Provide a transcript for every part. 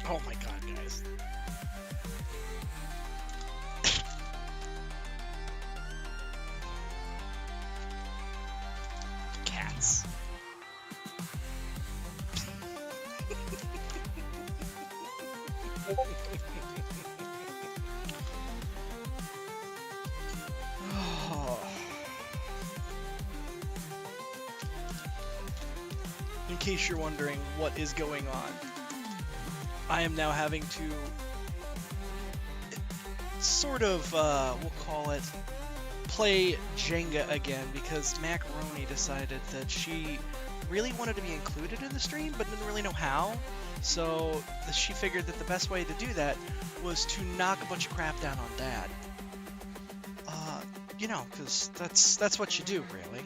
Oh my god, guys. Cats. In case you're wondering what is going on, I am now having to sort of, we'll call it, play Jenga again because Macaroni decided that she really wanted to be included in the stream but didn't really know how. So she figured that the best way to do that was to knock a bunch of crap down on Dad. You know, because that's what you do, really.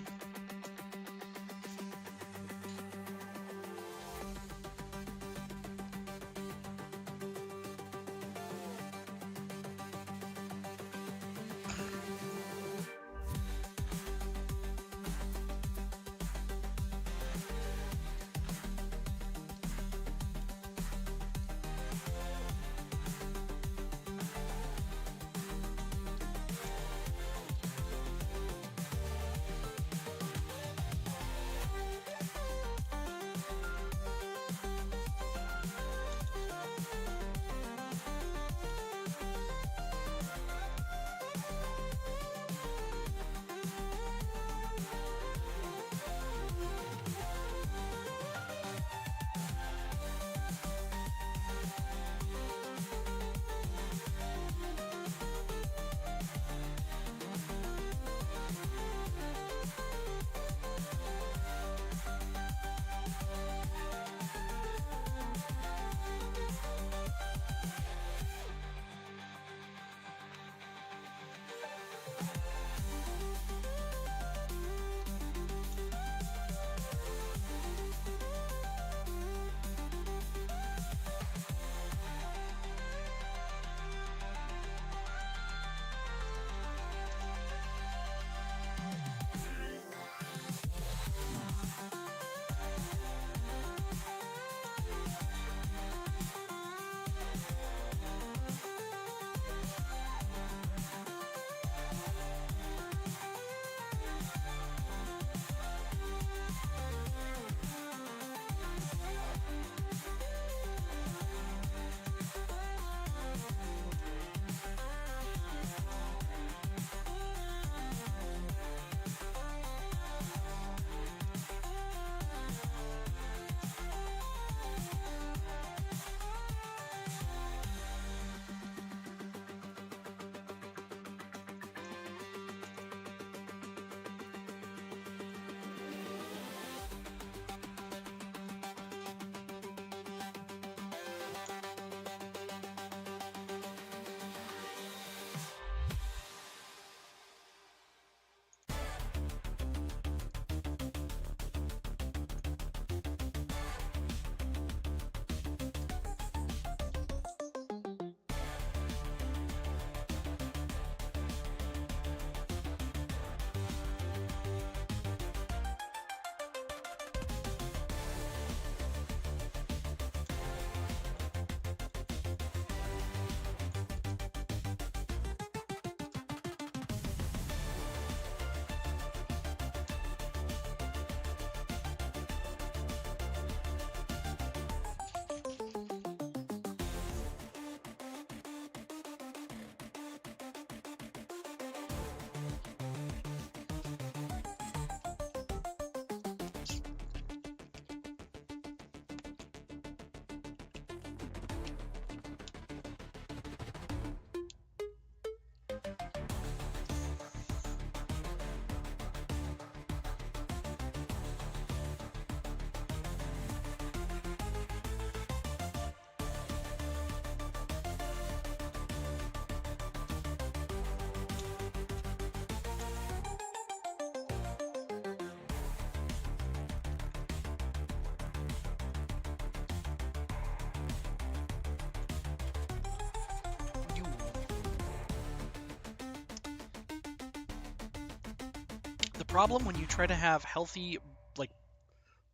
The problem when you try to have healthy, like,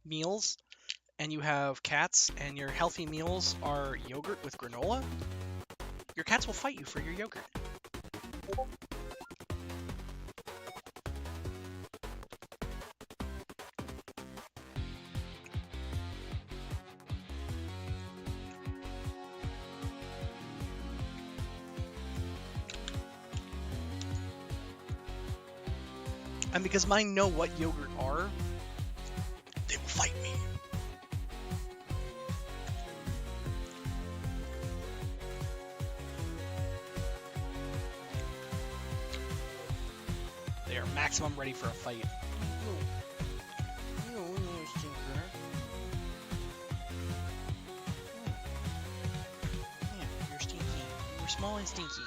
meals and you have cats, and your healthy meals are yogurt with granola, your cats will fight you for your yogurt. And because mine know what yogurt are, they will fight me. They are maximum ready for a fight. Yeah, you're stinky. You're small and stinky.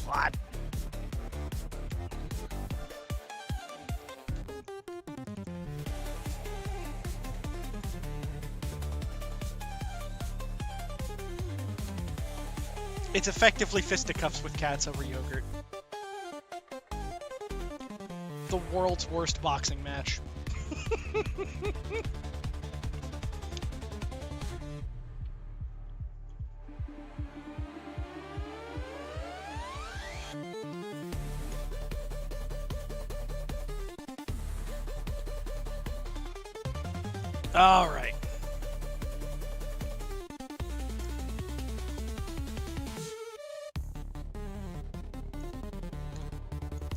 God. It's effectively fisticuffs with cats over yogurt. The world's worst boxing match. All right.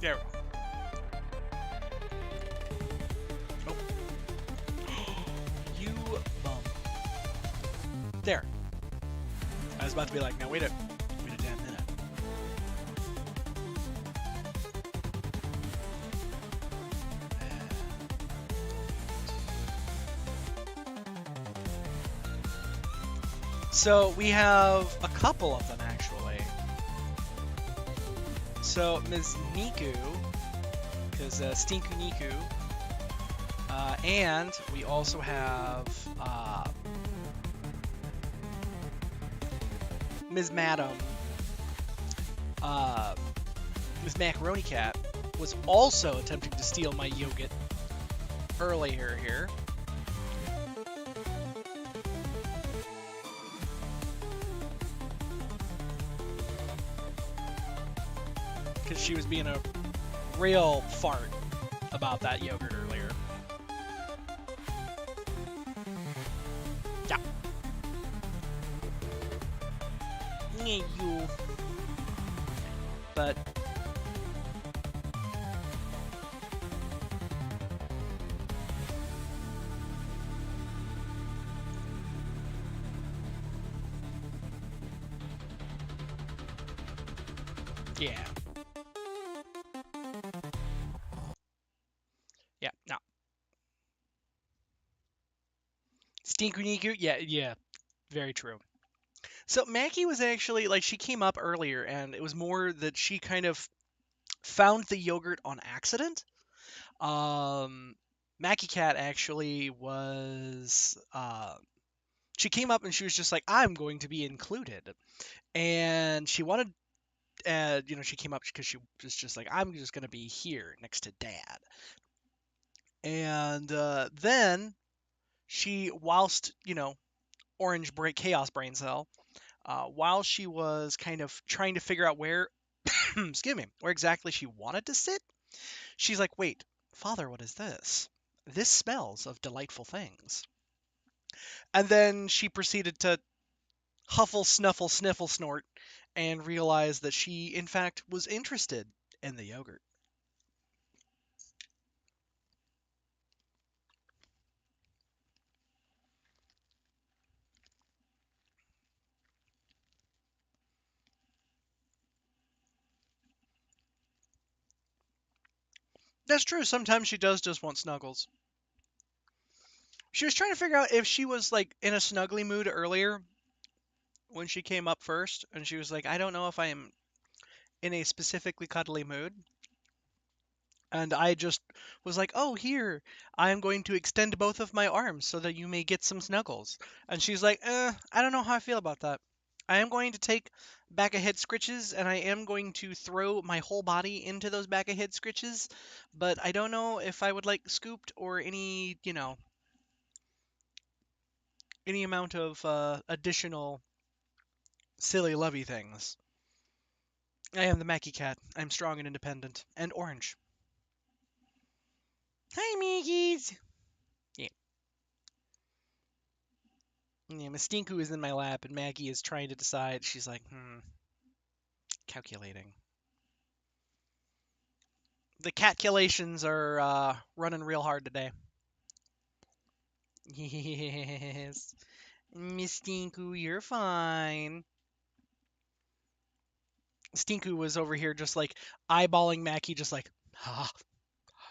There we go. Oh. You bum. There. I was about to be like, now wait a damn minute. So we have a couple of them actually. So Ms. Niku, because Stinku Niku, and we also have Ms. Madam, Ms. Macaroni Cat was also attempting to steal my yogurt earlier here. Because she was being a real fart about that yogurt earlier. Yeah. Yeah, you. But yeah. Yeah, no. Stinku Niku? Yeah, very true. So Mackie was actually, like, she came up earlier, and it was more that she kind of found the yogurt on accident. Mackie Cat actually was, she came up and she was just like, I'm going to be included. And she wanted, she came up because she was just like, I'm just going to be here next to Dad. And then she, whilst, Orange Break Chaos Brain Cell, while she was kind of trying to figure out where, excuse me, where exactly she wanted to sit, she's like, wait, Father, what is this? This smells of delightful things. And then she proceeded to huffle, snuffle, sniffle, snort, and realize that she, in fact, was interested in the yogurt. That's true. Sometimes she does just want snuggles. She was trying to figure out if she was, like, in a snuggly mood earlier when she came up first, and she was like, I don't know if I am in a specifically cuddly mood. And I just was like, oh, here, I am going to extend both of my arms so that you may get some snuggles. And she's like, I don't know how I feel about that. I am going to take back of head scritches, and I am going to throw my whole body into those back of head scritches, but I don't know if I would like scooped or any amount of additional silly lovey things. I am the Mackie Cat. I'm strong and independent. And orange. Hi, Mickeys! Yeah. Yeah, Mistinku is in my lap, and Maggie is trying to decide. She's like, calculating. The calculations are running real hard today. Yes. Miss Stinku, you're fine. Stinku was over here just like eyeballing Mackie, just like, ha,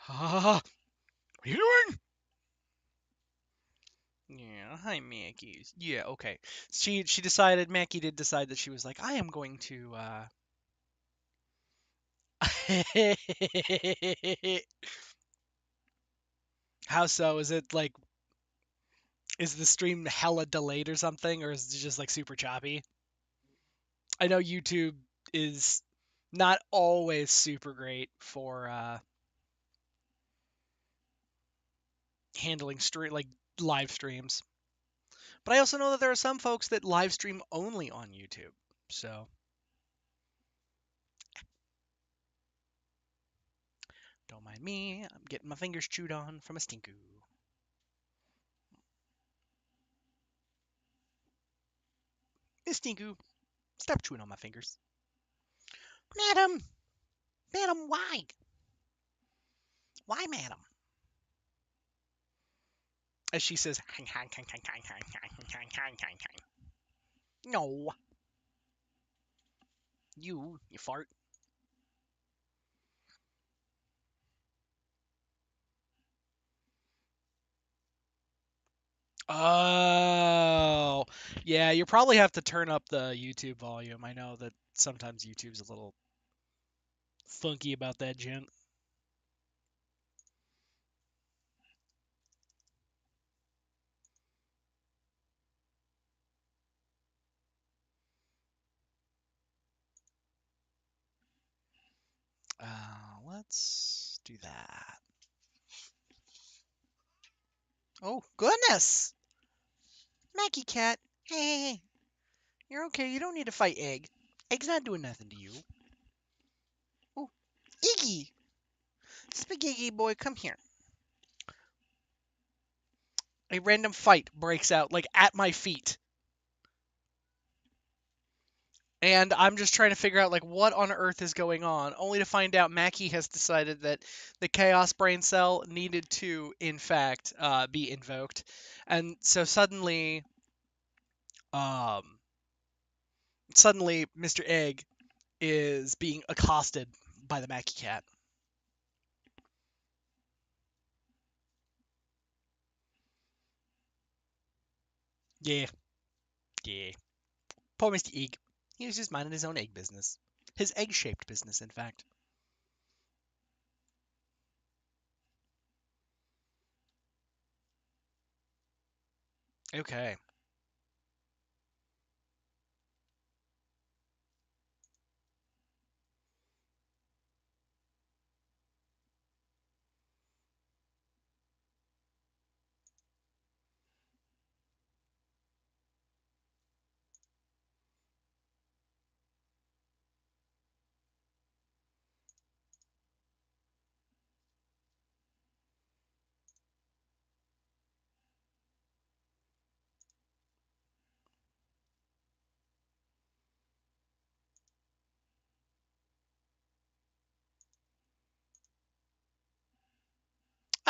ha, what are you doing? Yeah, hi Mackie. Yeah, okay. She decided, Mackie did decide that she was like, I am going to How so? Is it like, is the stream hella delayed or something, or is it just like super choppy? I know YouTube is not always super great for handling live streams. But I also know that there are some folks that live stream only on YouTube. So don't mind me. I'm getting my fingers chewed on from a stinku. Miss Stinku, stop chewing on my fingers. Madam! Madam, why? Why, madam? As she says, no. You fart. Oh, yeah, you probably have to turn up the YouTube volume. I know that sometimes YouTube's a little funky about that, gent. Let's do that. Oh, goodness! Mackie Cat. Hey, you're okay. You don't need to fight Egg. Egg's not doing nothing to you. Oh, Iggy! Spaghetti boy, come here. A random fight breaks out, like, at my feet. And I'm just trying to figure out, like, what on earth is going on, only to find out Mackie has decided that the Chaos Brain Cell needed to, in fact, be invoked. And so um, suddenly, Mr. Egg is being accosted by the Mackie Cat. Yeah, yeah. Poor Mr. Egg. He was just minding his own egg business. His egg-shaped business, in fact. Okay.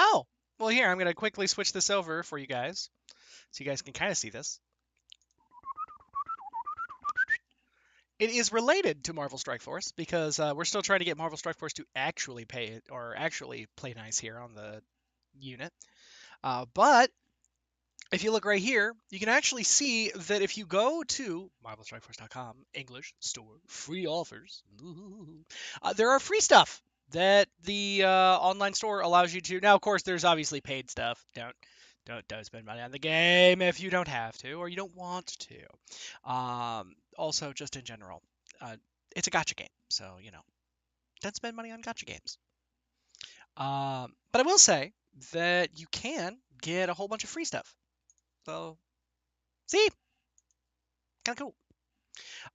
Oh, well, here, I'm going to quickly switch this over for you guys, so you guys can kind of see this. It is related to Marvel Strike Force, because we're still trying to get Marvel Strike Force to actually pay it, or actually play nice here on the unit. But if you look right here, you can actually see that if you go to marvelstrikeforce.com, English store, free offers, there are free stuff that the online store allows you to. Now, of course, there's obviously paid stuff. Don't spend money on the game if you don't have to or you don't want to. Also, just in general, uh, it's a gotcha game, so don't spend money on gotcha games. But I will say that you can get a whole bunch of free stuff. So, see, kind of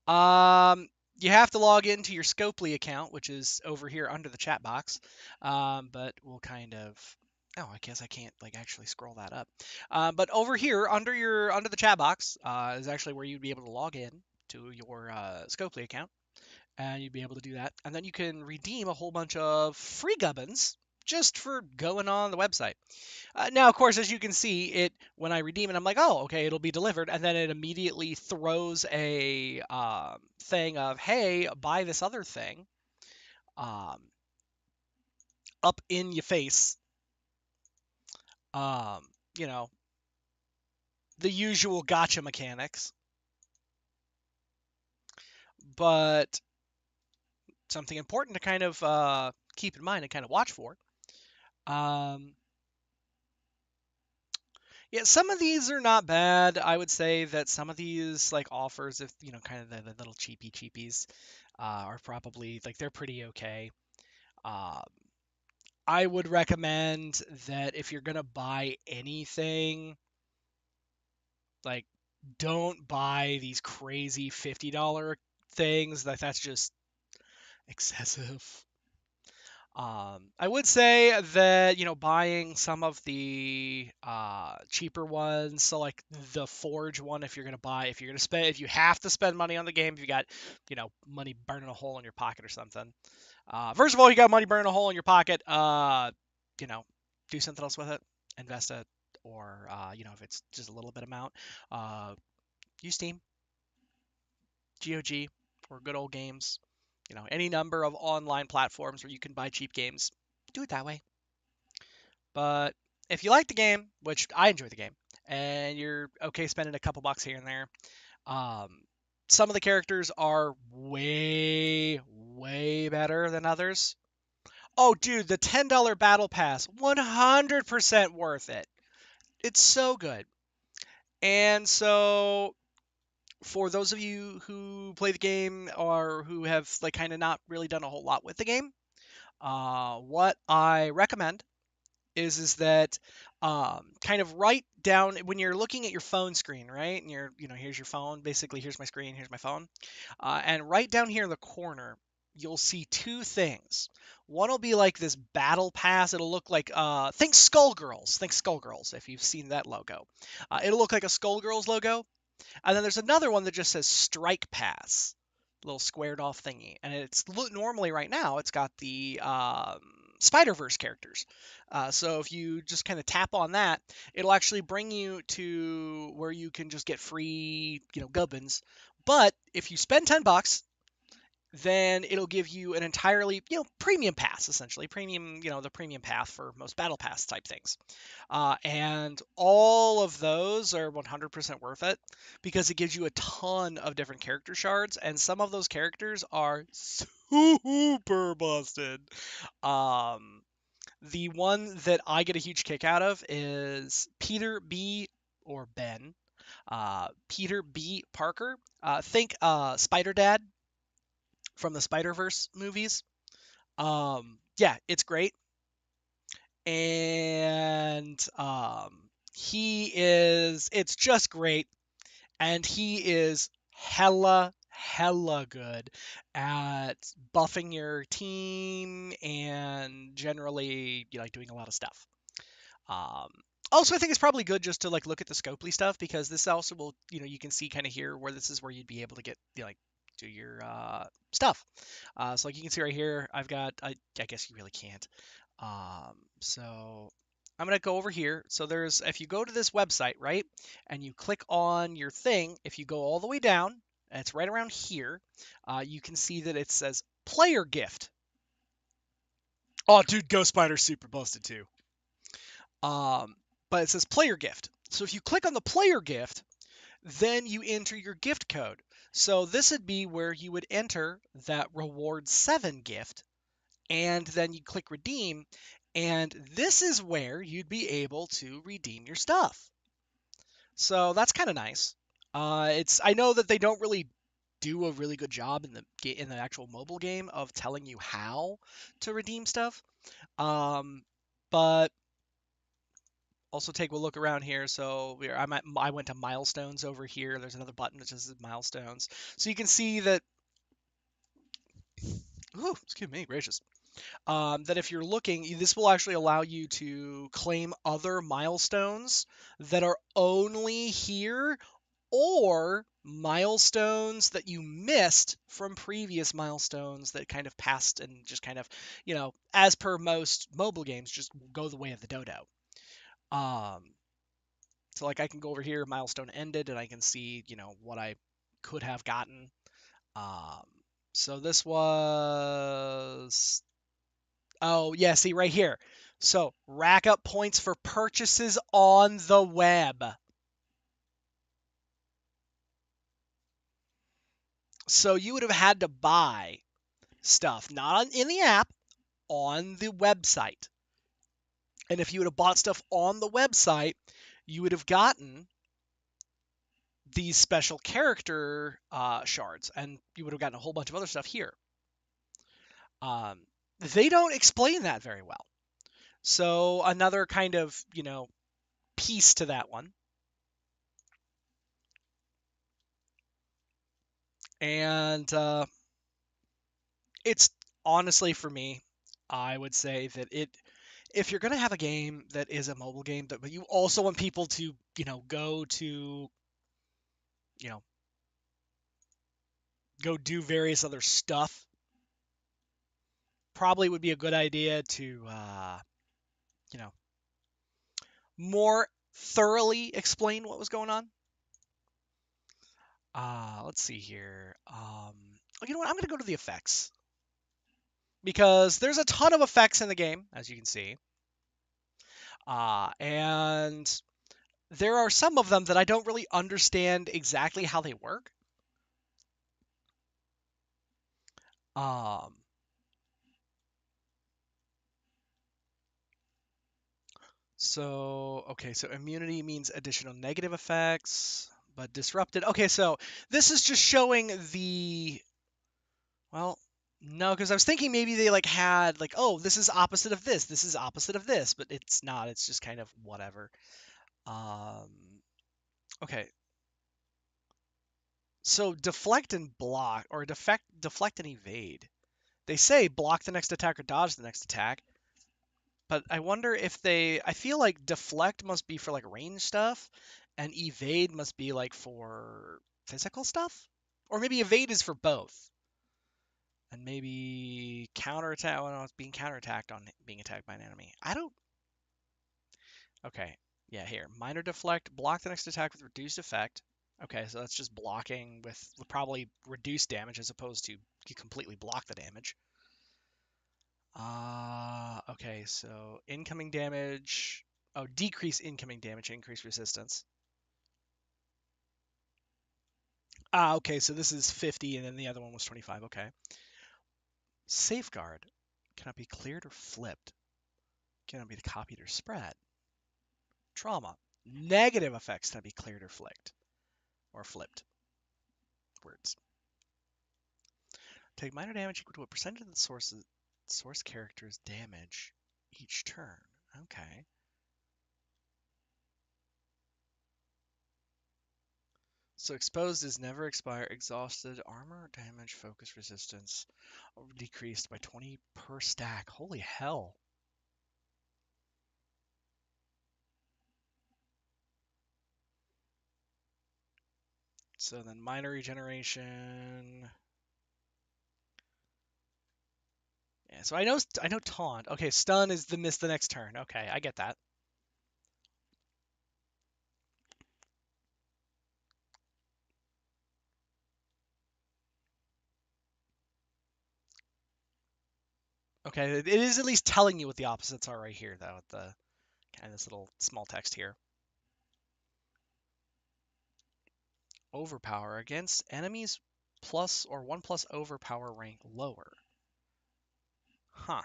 cool. You have to log into your Scopely account, which is over here under the chat box. But we'll kind of. Oh, I guess I can't like actually scroll that up. But over here under the chat box is actually where you'd be able to log in to your Scopely account, and you'd be able to do that, and then you can redeem a whole bunch of free gubbins just for going on the website. Now, of course, as you can see, it when I redeem it, I'm like, oh, okay, it'll be delivered, and then it immediately throws a thing of, hey, buy this other thing, um, up in your face. Um, you know, the usual gotcha mechanics. But something important to kind of keep in mind and kind of watch for. Um, yeah, some of these are not bad. I would say that some of these like offers, if you know, kind of the little cheapies, are probably like they're pretty okay. Um, I would recommend that if you're gonna buy anything, like don't buy these crazy $50 things. That's just excessive. I would say that buying some of the cheaper ones, so like the Forge one, if you have to spend money on the game, if you got money burning a hole in your pocket or something. First of all, you got money burning a hole in your pocket. You know, do something else with it, invest it, or if it's just a little bit amount, uh, use Steam, GOG, or good old games. Any number of online platforms where you can buy cheap games. Do it that way. But if you like the game, which I enjoy the game, and you're okay spending a couple bucks here and there, um, some of the characters are way, way better than others. Oh, dude, the $10 battle pass, 100% worth it. It's so good. And so, for those of you who play the game or who have like kind of not really done a whole lot with the game, what I recommend is that kind of write down when you're looking at your phone screen, right? And here's your phone. Basically, here's my screen, here's my phone. And right down here in the corner, you'll see two things. One will be like this battle pass. It'll look like think Skullgirls. Think Skullgirls if you've seen that logo. It'll look like a Skullgirls logo. And then there's another one that just says Strike Pass, little squared off thingy. And it's normally right now it's got the Spider-Verse characters. So if you just kind of tap on that, it'll actually bring you to where you can just get free, gubbins. But if you spend $10, then it'll give you an entirely, premium pass, essentially. Premium, the premium path for most battle pass type things. And all of those are 100% worth it because it gives you a ton of different character shards, and some of those characters are super busted. Um, the one that I get a huge kick out of is Peter B. or Ben. Peter B. Parker. Think Spider Dad from the Spider-Verse movies. Yeah, it's great. And it's just great. And he is hella good at buffing your team and generally doing a lot of stuff. Um, Also, I think it's probably good just to like look at the Scopely stuff because this also will, you can see kind of here where this is where you'd be able to get like do your stuff. So like you can see right here, I've got I guess you really can't. So I'm gonna go over here. So there's if you go to this website, right, and you click on your thing, if you go all the way down, and it's right around here, you can see that it says player gift. Oh, dude, Ghost Spider's super busted too. Um, but it says player gift. So if you click on the player gift, then you enter your gift code. So this would be where you would enter that reward 7 gift, and then you click redeem, and this is where you'd be able to redeem your stuff. So that's kind of nice. I know that they don't really do a really good job in the actual mobile game of telling you how to redeem stuff. But also take a look around here. So I went to milestones over here. There's another button that just says milestones. So you can see that, ooh, excuse me, gracious. That if you're looking, this will actually allow you to claim other milestones that are only here or milestones that you missed from previous milestones that kind of passed and just kind of, as per most mobile games, just go the way of the dodo. Um, So like I can go over here, milestone ended, and I can see, what I could have gotten. Um, so this was, oh yeah, see right here. So rack up points for purchases on the web. So you would have had to buy stuff, not in the app, on the website. And if you would have bought stuff on the website, you would have gotten these special character shards, and you would have gotten a whole bunch of other stuff here. Um, they don't explain that very well. So another kind of, piece to that one. And it's honestly, for me, I would say that if you're going to have a game that is a mobile game, but you also want people to, go to, you know, go do various other stuff, probably would be a good idea to, you know, more thoroughly explain what was going on. Let's see here. You know what? I'm going to go to the effects because there's a ton of effects in the game, as you can see. And there are some of them that I don't really understand exactly how they work. Um, okay, so immunity means additional negative effects, but disrupted. Okay, so this is just showing well, no, because I was thinking maybe they had oh, this is opposite of this is opposite of this, but it's not. It's just kind of whatever. Um, okay, so deflect and block, or deflect and evade. They say block the next attack or dodge the next attack. But I wonder if I feel like deflect must be for range stuff, and evade must be for physical stuff? Or maybe evade is for both. And maybe counterattack, when it's being counterattacked on being attacked by an enemy. I don't. Okay. Yeah, here. Minor deflect, block the next attack with reduced effect. Okay, so that's just blocking with probably reduced damage as opposed to you completely block the damage. Okay, so incoming damage. Oh, decrease incoming damage, increase resistance. Okay, so this is 50 and then the other one was 25. Okay. Safeguard cannot be cleared or flipped. Cannot be copied or spread. Trauma. Negative effects cannot be cleared or flicked. Or flipped. Words. Take minor damage equal to a percentage of the source character's damage each turn. Okay. So exposed is never expire. Exhausted. Armor, damage, focus, resistance decreased by 20 per stack. Holy hell. So then minor regeneration. Yeah, so I know taunt. Okay, stun is the miss the next turn. Okay, I get that. Okay, it is at least telling you what the opposites are right here, though, with the kind of this little small text here. Overpower against enemies plus or 1+ overpower rank lower. Huh.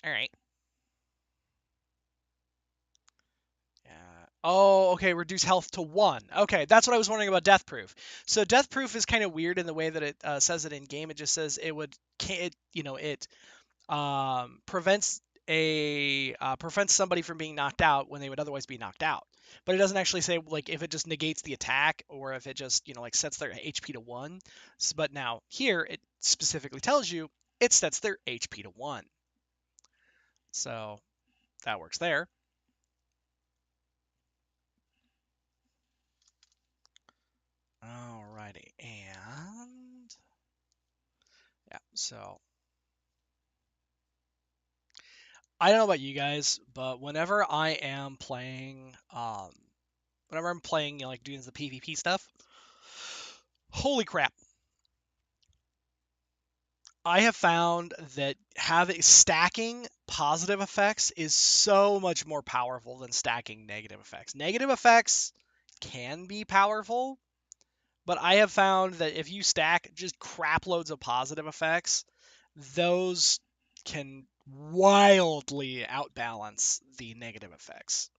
Alright. Yeah. Oh, okay, reduce health to 1. Okay, that's what I was wondering about Death Proof. So Death Proof is kind of weird in the way that it says it in game. It just says it prevents prevents somebody from being knocked out when they would otherwise be knocked out. But it doesn't actually say if it just negates the attack or if it just sets their HP to 1. But now here it specifically tells you it sets their HP to 1. So that works there. Alrighty, and yeah, so I don't know about you guys, but whenever I am playing, doing the PvP stuff, holy crap! I have found that stacking positive effects is so much more powerful than stacking negative effects. Negative effects can be powerful, but I have found that if you stack just crap loads of positive effects, those can wildly outbalance the negative effects.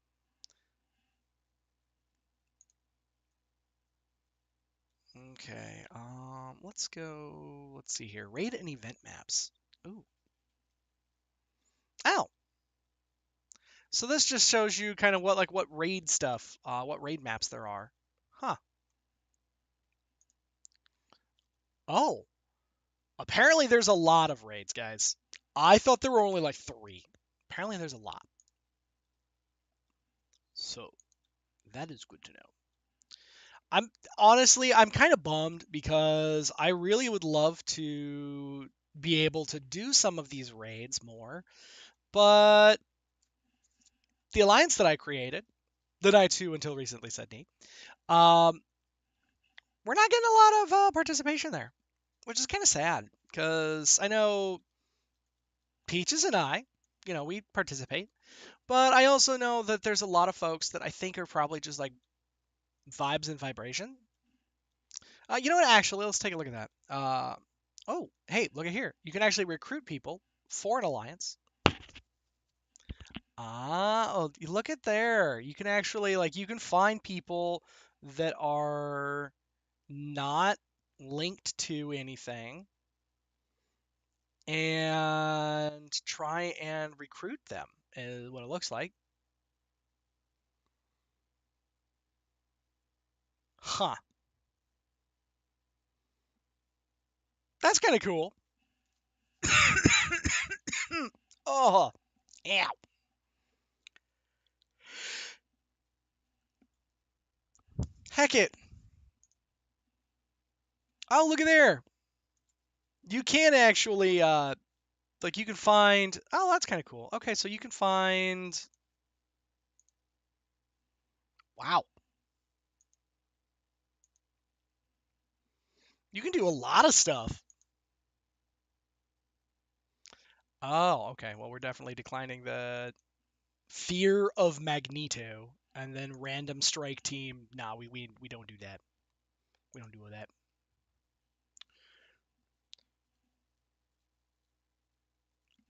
Okay, let's go. Let's see here. Raid and event maps. Ooh. Oh, so this just shows you kind of what raid stuff, what raid maps there are. Huh. Oh, apparently there's a lot of raids, guys. I thought there were only like 3. Apparently there's a lot. So that is good to know. I'm honestly, I'm kind of bummed because I really would love to be able to do some of these raids more, but the alliance that I created, that I too until recently said nee, um, we're not getting a lot of participation there, which is kind of sad because I know Peaches and I, we participate, but I also know that there's a lot of folks that I think are probably just like vibes and vibration. You know what? Actually, let's take a look at that. Oh, hey, look at here. You can actually recruit people for an alliance. Oh, look at there. You can actually you can find people that are not linked to anything and try and recruit them. Is what it looks like. Huh. That's kind of cool. Oh, ow. Heck it. Oh, look at there. You can actually you can find. Oh, that's kind of cool. Okay, so you can find. Wow. You can do a lot of stuff. Oh, okay. Well, we're definitely declining the fear of Magneto and then random strike team. Nah, we don't do that. We don't do that.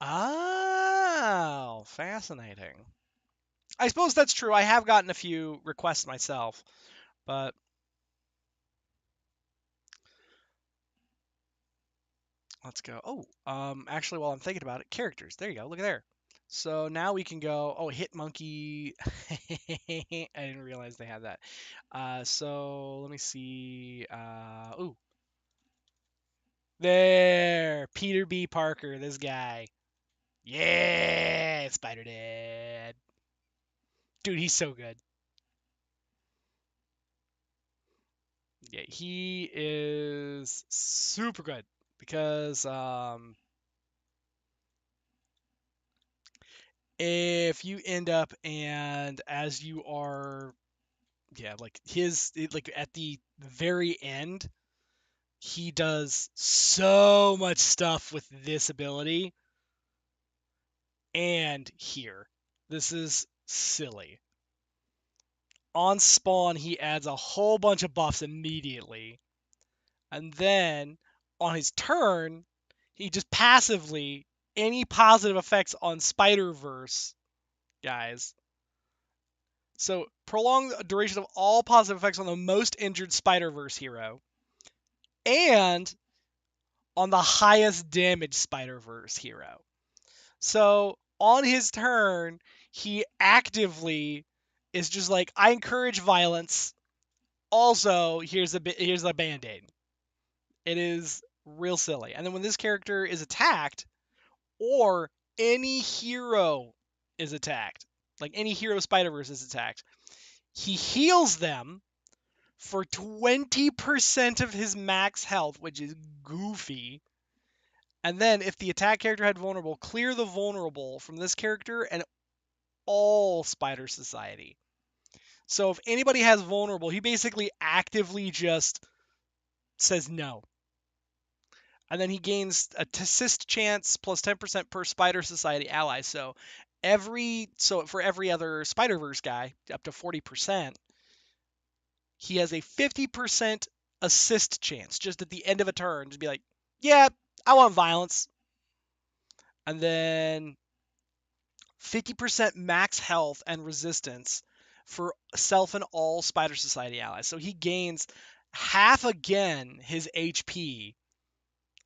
Oh, fascinating. I suppose that's true. I have gotten a few requests myself, but let's go. Oh, actually, while I'm thinking about it, characters. There you go. Look at there. So now we can go. Oh, Hit Monkey. I didn't realize they had that. So let me see. Ooh, there. Peter B. Parker. This guy. Yeah, Spider Dad. Dude, he's so good. Yeah, he is super good because if you end up and as you are yeah, like at the very end, he does so much stuff with this ability and here. This is silly. On spawn, he adds a whole bunch of buffs immediately. And then on his turn, he just passively any positive effects on Spider-Verse guys. So prolong the duration of all positive effects on the most injured Spider-Verse hero and on the highest damage Spider-Verse hero. So on his turn, he actively is just like, I encourage violence. Also, here's a band-aid. It is real silly. And then when this character is attacked, or any hero is attacked, like any hero Spider-Verse is attacked, he heals them for 20% of his max health, which is goofy. And then if the attack character had vulnerable, clear the vulnerable from this character and all Spider Society. So if anybody has vulnerable, he basically actively just says no. And then he gains a assist chance plus 10% per Spider Society ally. So for every other Spider-Verse guy, up to 40%, he has a 50% assist chance, just at the end of a turn, just be like, yeah, I want violence. And then 50% max health and resistance for self and all Spider Society allies. So he gains half again his HP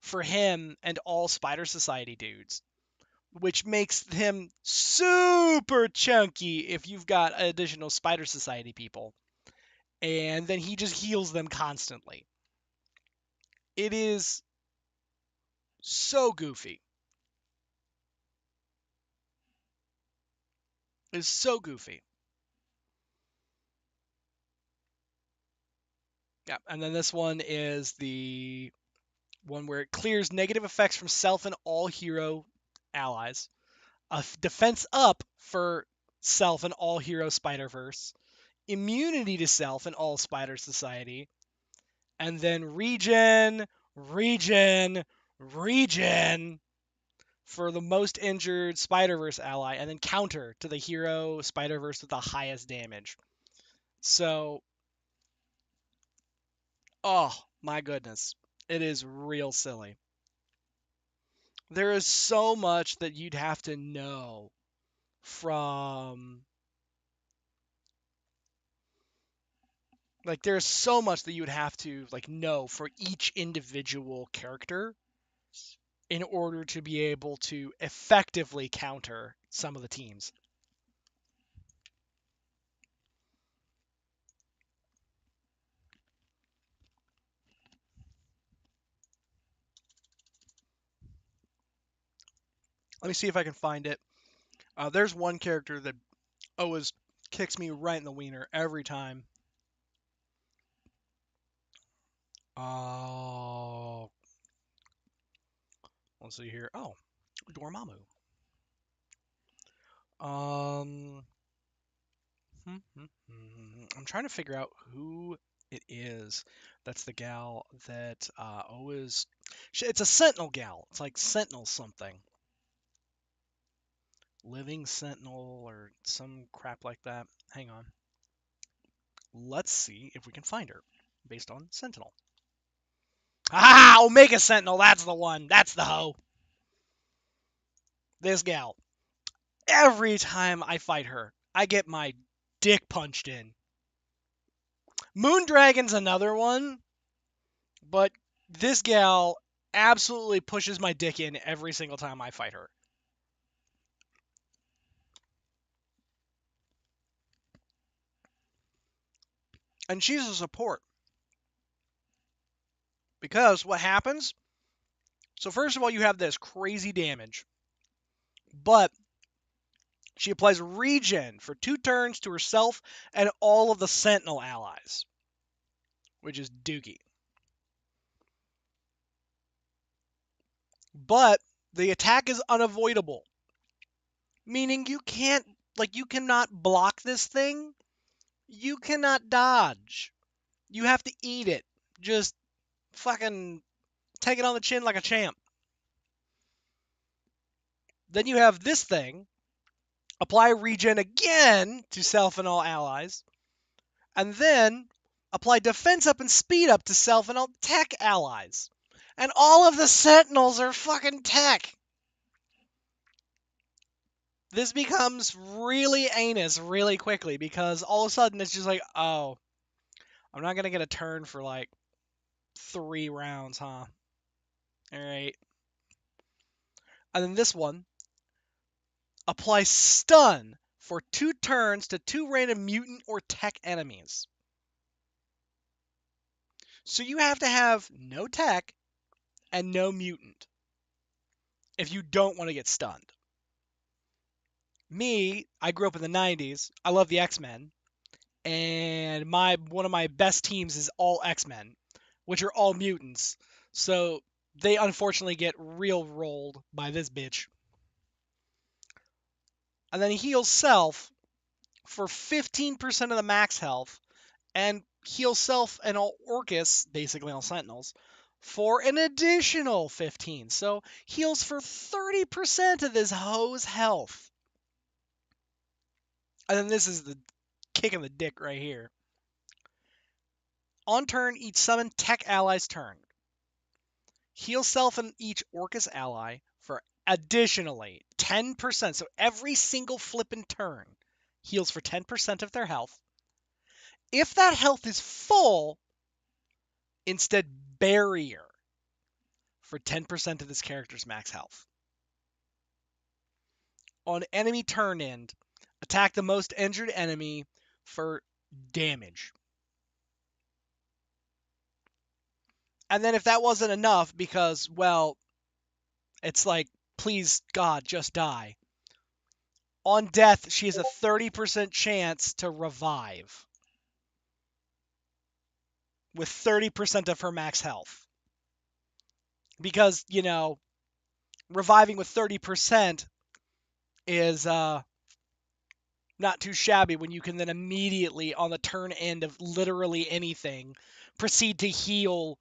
for him and all Spider Society dudes, which makes him super chunky if you've got additional Spider Society people. And then he just heals them constantly. It is so goofy. It's so goofy. Yeah, and then this one is the one where it clears negative effects from self and all hero allies. A defense up for self and all hero Spider-Verse. Immunity to self and all Spider Society. And then regen for the most injured Spider-Verse ally. And then counter to the hero Spider-Verse with the highest damage. So, oh my goodness. It is real silly. There is so much that you'd have to know from like there's so much that you would have to like know for each individual character in order to be able to effectively counter some of the teams. Let me see if I can find it. There's one character that always kicks me right in the wiener every time. Oh, let's see here. Oh, Dormammu. Um, I'm trying to figure out who it is. That's the gal that always. It's a Sentinel gal. It's like Sentinel something. Living Sentinel or some crap like that. Hang on. Let's see if we can find her based on Sentinel. Ah, Omega Sentinel. That's the one. That's the hoe. This gal. Every time I fight her, I get my dick punched in. Moondragon's another one, but this gal absolutely pushes my dick in every single time I fight her. And she's a support. Because what happens? So first of all, you have this crazy damage. But she applies regen for 2 turns to herself and all of the Sentinel allies. Which is dookie. But the attack is unavoidable. Meaning you can't, like, you cannot block this thing. You cannot dodge. You have to eat it. Just fucking take it on the chin like a champ. Then you have this thing. Apply regen again to self and all allies. And then apply defense up and speed up to self and all tech allies. And all of the sentinels are fucking tech. This becomes really anus really quickly because all of a sudden it's just like, oh, I'm not going to get a turn for like 3 rounds, huh? Alright. And then this one, apply stun for 2 turns to 2 random mutant or tech enemies. So you have to have no tech and no mutant if you don't want to get stunned. Me, I grew up in the 90s. I love the X-Men. And one of my best teams is all X-Men, which are all mutants. So they unfortunately get real rolled by this bitch. And then he heals self for 15% of the max health and heals self and all Orcus, basically all Sentinels, for an additional 15. So heals for 30% of this hoe's health. And then this is the kick in the dick right here. On turn, each summon tech ally's turn. Heal self and each Orcus ally for additionally 10%. So every single flippin' turn heals for 10% of their health. If that health is full, instead barrier for 10% of this character's max health. On enemy turn end, attack the most injured enemy for damage. And then if that wasn't enough, because, well, it's like, please, God, just die. On death, she has a 30% chance to revive with 30% of her max health. Because, you know, reviving with 30% is not too shabby when you can then immediately, on the turn end of literally anything, proceed to heal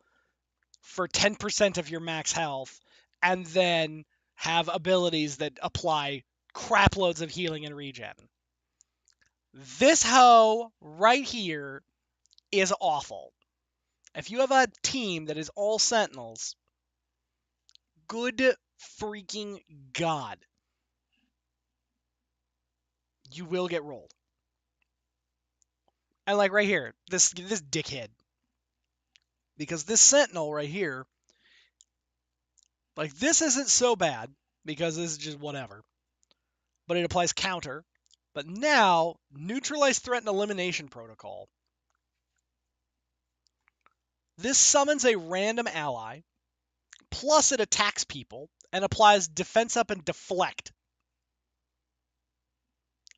for 10% of your max health and then have abilities that apply craploads of healing and regen. This hoe right here is awful. If you have a team that is all Sentinels, good freaking God, you will get rolled. And like right here, this dickhead. Because this Sentinel right here, like this isn't so bad, because this is just whatever. But it applies counter. But now, neutralize threat and elimination protocol. This summons a random ally, plus it attacks people, and applies defense up and deflect.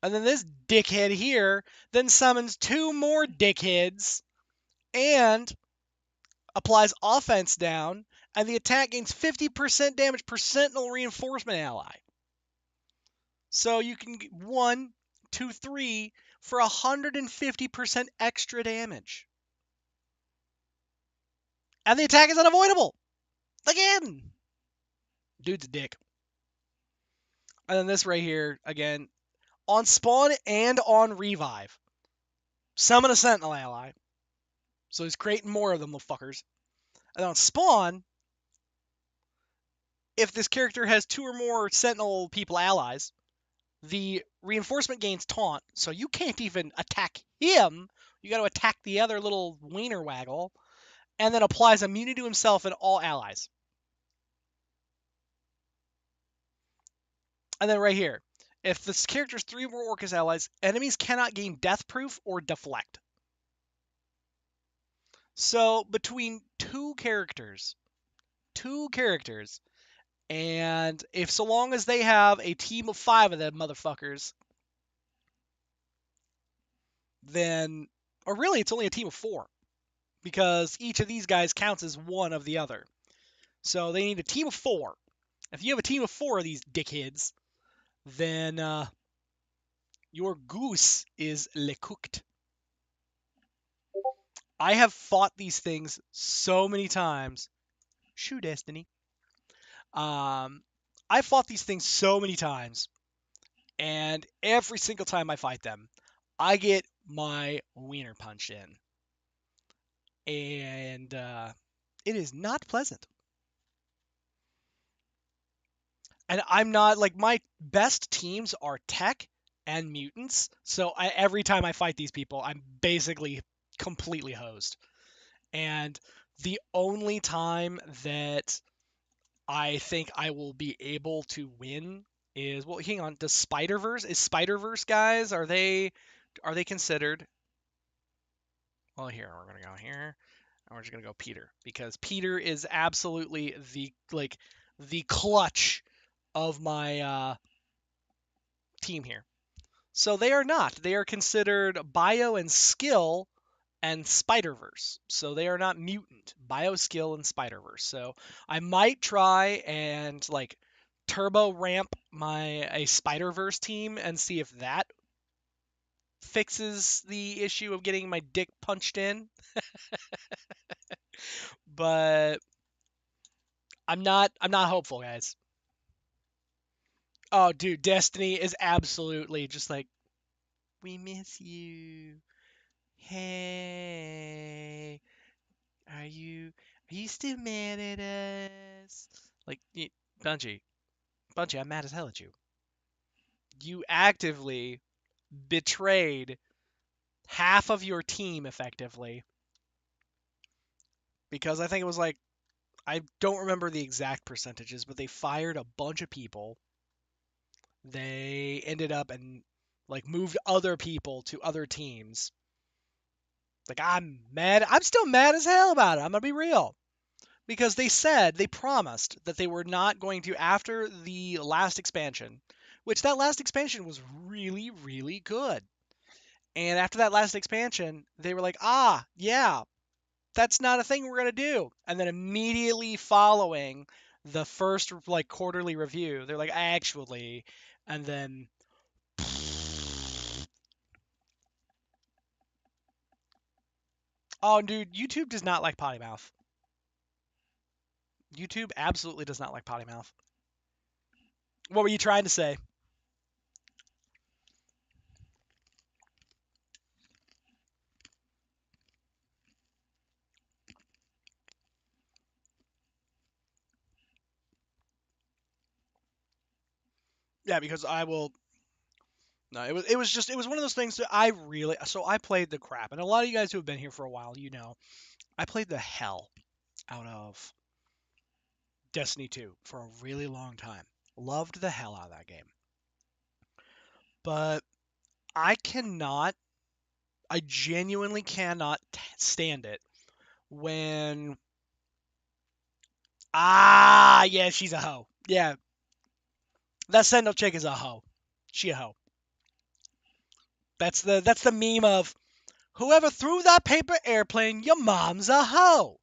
And then this dickhead here then summons 2 more dickheads and applies offense down, and the attack gains 50% damage per sentinel reinforcement ally. So you can get 1, 2, 3 for 150% extra damage. And the attack is unavoidable. Again. Dude's a dick. And then this right here, again, on spawn and on revive. Summon a sentinel ally. So he's creating more of them, little fuckers. And on spawn, if this character has 2 or more sentinel people allies, the reinforcement gains taunt, so you can't even attack him. You got to attack the other little wiener waggle, and then applies immunity to himself and all allies. And then right here, if this character's 3 or more Orcus allies, enemies cannot gain death proof or deflect. So between two characters, and if so long as they have a team of 5 of them motherfuckers, then, or really it's only a team of 4, because each of these guys counts as one of the other. So they need a team of 4. If you have a team of 4 of these dickheads, then your goose is le cooked. I have fought these things so many times. Shoo, Destiny. I fought these things so many times, and every single time I fight them, I get my wiener punched in. And it is not pleasant. And I'm not, like, my best teams are tech and mutants, so every time I fight these people, I'm basically completely hosed. And the only time that I think I will be able to win is, well, hang on, is Spider-Verse guys, are they considered? Well, here, we're going to go here, and we're just going to go Peter, because Peter is absolutely the clutch of my team here. So they are not. They are considered bio and skill and Spider-Verse. So they are not mutant. Bio, skill, and Spider-Verse. So I might try and like turbo ramp a Spider-Verse team and see if that fixes the issue of getting my dick punched in. But I'm not hopeful, guys. Oh, dude, Destiny is absolutely just like, we miss you. Hey. Are you still mad at us? Like, Bungie, Bungie, I'm mad as hell at you. You actively betrayed half of your team effectively because I think it was like I don't remember the exact percentages, but they fired a bunch of people. They ended up and like moved other people to other teams. Like I'm mad. I'm still mad as hell about it. I'm gonna be real. Because they promised that they were not going to after the last expansion, which that last expansion was really, really good. And after that last expansion, they were like, yeah, that's not a thing we're going to do. And then immediately following the first like quarterly review, they're like, actually, and then oh, dude, YouTube does not like potty mouth. YouTube absolutely does not like potty mouth. What were you trying to say? Yeah, because I will. No, it was one of those things that I really so I played the crap, and a lot of you guys who have been here for a while, I played the hell out of Destiny 2 for a really long time. Loved the hell out of that game. But I cannot, I genuinely cannot stand it when, yeah, she's a hoe. Yeah, that Sentinel chick is a hoe. She a hoe. That's the meme of whoever threw that paper airplane, your mom's a hoe.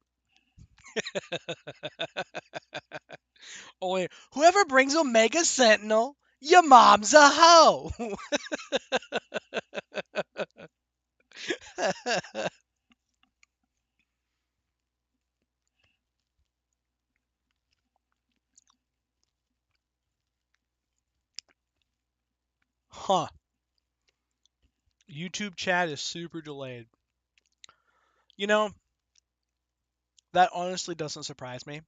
Or whoever brings Omega Sentinel, your mom's a hoe. Huh. YouTube chat is super delayed. You know, that honestly doesn't surprise me.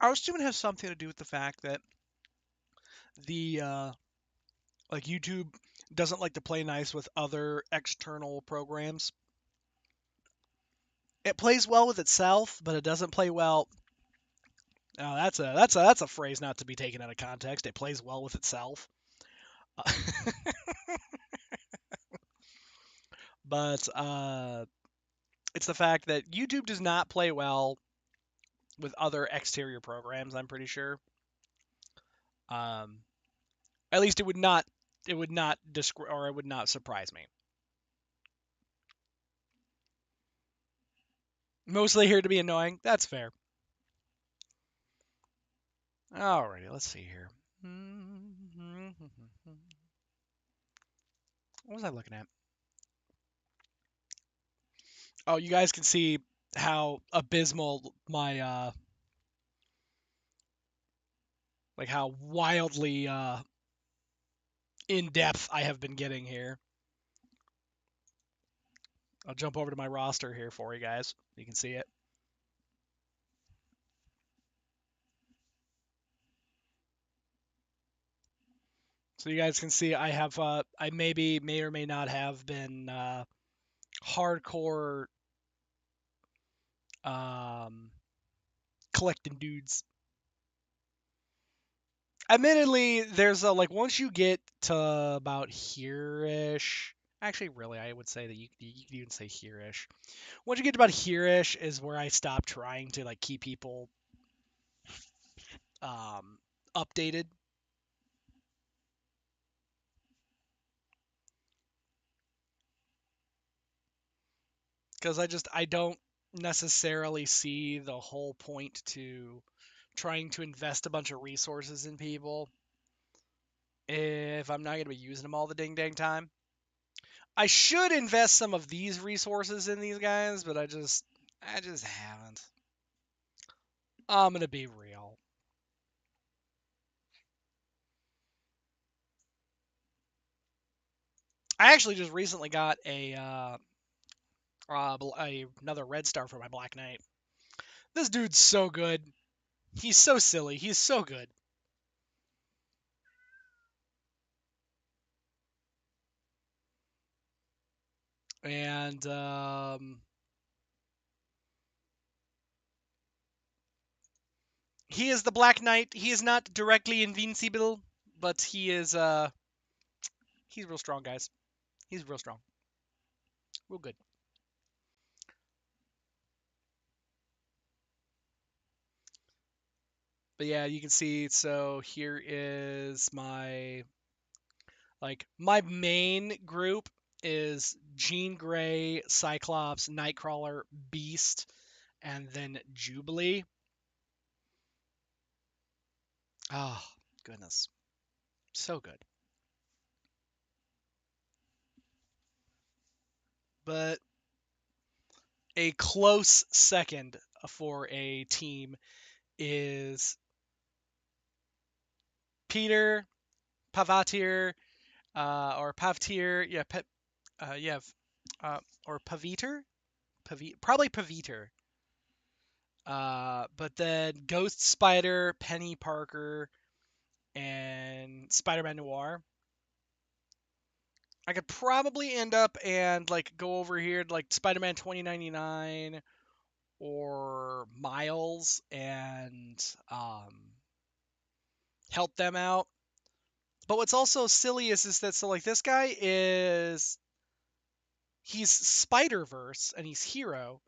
I was assuming it has something to do with the fact that the like YouTube doesn't like to play nice with other external programs. It plays well with itself, but it doesn't play well. Oh, that's a phrase not to be taken out of context. It plays well with itself. But it's the fact that YouTube does not play well with other exterior programs. I'm pretty sure. Um, at least it would not surprise me. Mostly here to be annoying. That's fair. Alrighty, let's see here. What was I looking at? Oh, you guys can see how abysmal my like how wildly in depth I have been getting here. I'll jump over to my roster here for you guys. You can see it. So you guys can see I have I may or may not have been hardcore um collecting dudes. Admittedly, there's a like once you get to about here-ish. Actually, really, I would say that you could even say here-ish. Once you get to about here-ish is where I stop trying to like keep people updated because I don't necessarily see the whole point to trying to invest a bunch of resources in people if I'm not going to be using them all the ding dang time. I should invest some of these resources in these guys, but I just haven't. I'm gonna be real. I actually just recently got another red star for my Black Knight. This dude's so good. He's so silly. He's so good. And he is the Black Knight. He is not directly invincible, but he's real strong, guys. He's real strong. Real good. But yeah, you can see, so here is my main group is Jean Grey, Cyclops, Nightcrawler, Beast, and then Jubilee. Oh, goodness. So good. But a close second for a team is Peter, Pavatir, or Pavtir, yeah, or Paviter, probably Paviter. But then Ghost Spider, Penny Parker, and Spider-Man Noir. I could probably end up and like go over here to like Spider-Man 2099 or Miles and help them out. But what's also silly is that, so like this guy he's Spider-Verse and he's Hero,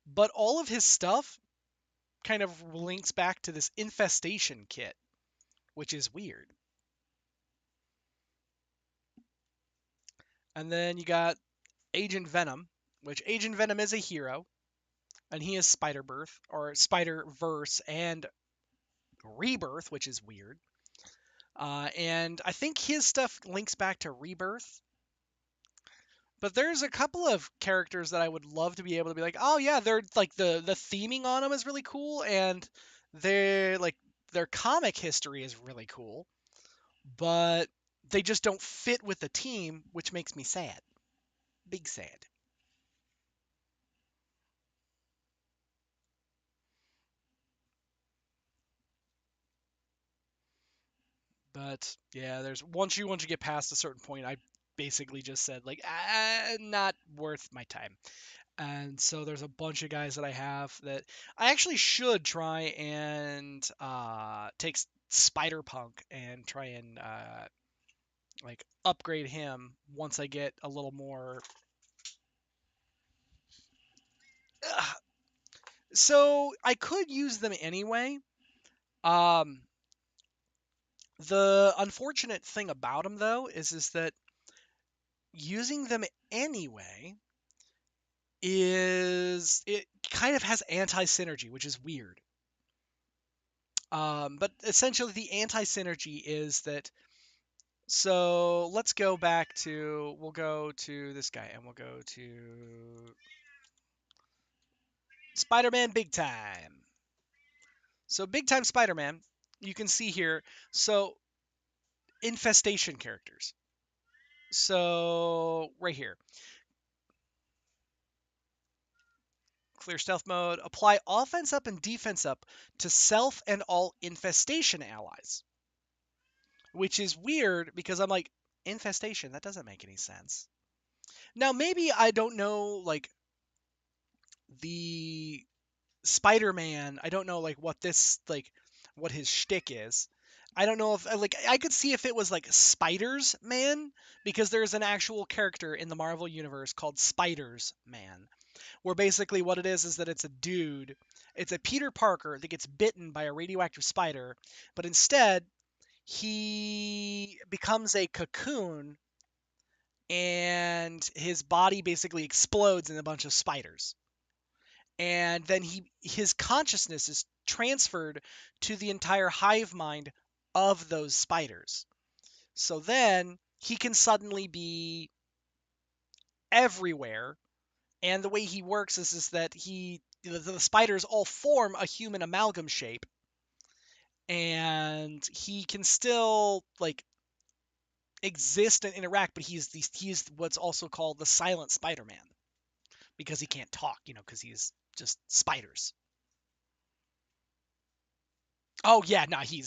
but all of his stuff kind of links back to this infestation kit, which is weird. And then you got Agent Venom, which Agent Venom is a hero, and he is Spider-Verse and Rebirth, which is weird. And I think his stuff links back to Rebirth. But there's a couple of characters that I would love to be able to be like, oh yeah, they're like the theming on them is really cool, and they're like their comic history is really cool, but they just don't fit with the team, which makes me sad. Big sad. But yeah, there's once you get past a certain point, I basically just said like, not worth my time. And so there's a bunch of guys that I have that I actually should try and take Spider Punk and try and like upgrade him once I get a little more. Ugh. So I could use them anyway. Um, the unfortunate thing about them though is that using them anyway is it kind of has anti-synergy, which is weird. But essentially, the anti-synergy is that. So let's go back to. We'll go to this guy, and we'll go to Spider-Man Big Time. So Big Time Spider-Man, you can see here. So infestation characters. So right here, clear stealth mode. Apply offense up and defense up to self and all infestation allies. Which is weird because I'm like, infestation, that doesn't make any sense. Now, maybe I don't know, like, the Spider-Man, I don't know, like, what his shtick is. I don't know if, like, I could see if it was, like, Spiders Man, because there's an actual character in the Marvel Universe called Spiders Man, where basically what it is that it's a dude, it's a Peter Parker that gets bitten by a radioactive spider, but instead, he becomes a cocoon and his body basically explodes in a bunch of spiders. And then his consciousness is transferred to the entire hive mind of those spiders. So then he can suddenly be everywhere. And the way he works is that he the spiders all form a human amalgam shape, and he can still like exist and interact, but he's what's also called the silent Spider-Man because he can't talk, because he's just spiders. Oh yeah, no, he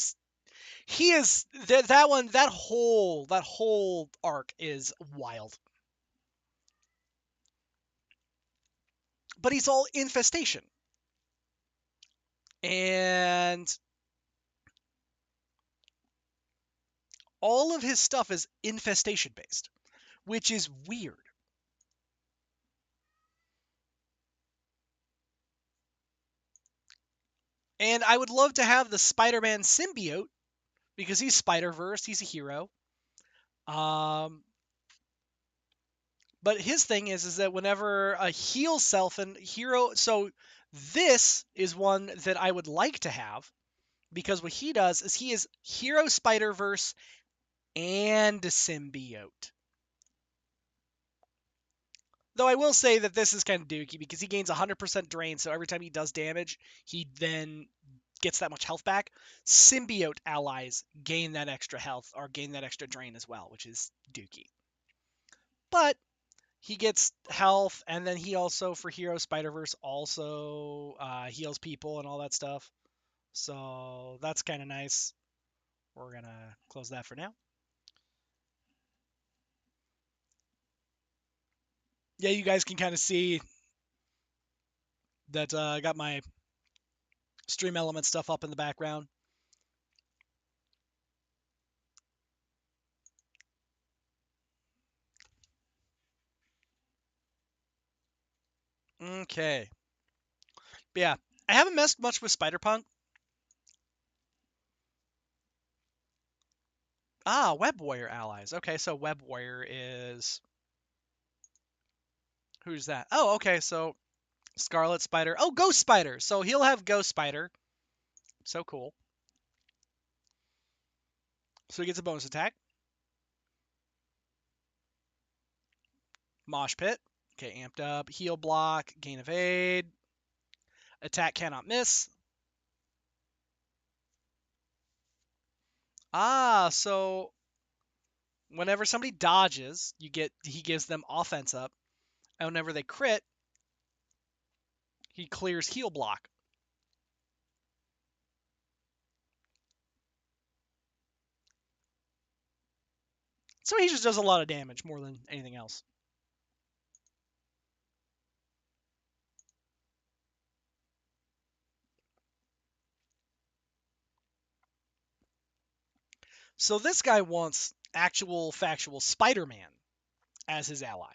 is that whole arc is wild. But he's all infestation. And all of his stuff is infestation based, which is weird. And I would love to have the Spider-Man symbiote because he's Spider-Verse, he's a hero. Um, but his thing is that whenever a heal self and hero, so this is one that I would like to have because what he does is he is hero Spider-Verse and symbiote. Though I will say that this is kind of dookie because he gains 100% drain, so every time he does damage, he then gets that much health back. Symbiote allies gain that extra health or gain that extra drain as well, which is dookie. But he gets health, and then he also, for Hero Spider-Verse, also heals people and all that stuff. So that's kind of nice. We're going to close that for now. Yeah, you guys can kind of see that I got my stream element stuff up in the background. Okay. But yeah, I haven't messed much with Spider-Punk. Ah, Web Warrior allies. Okay, so Web Warrior is... Who's that? Oh, okay, so Scarlet Spider. Oh, Ghost Spider. So he'll have Ghost Spider. So cool. So he gets a bonus attack. Mosh Pit. Okay, amped up. Heal block. Gain evade. Attack cannot miss. Ah, so whenever somebody dodges, he gives them offense up. And whenever they crit, he clears heal block. So he just does a lot of damage more than anything else. So this guy wants actual factual Spider-Man as his ally.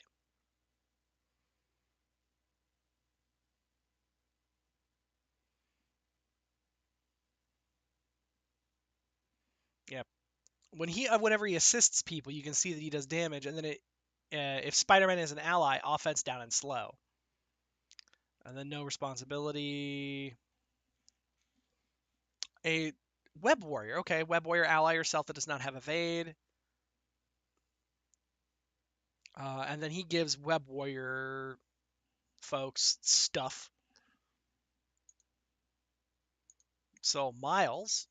Yep. Whenever he assists people, you can see that he does damage, and then if Spider-Man is an ally, offense down and slow. And then no responsibility. A Web Warrior. Okay, Web Warrior ally yourself that does not have evade. And then he gives Web Warrior folks stuff. So Miles.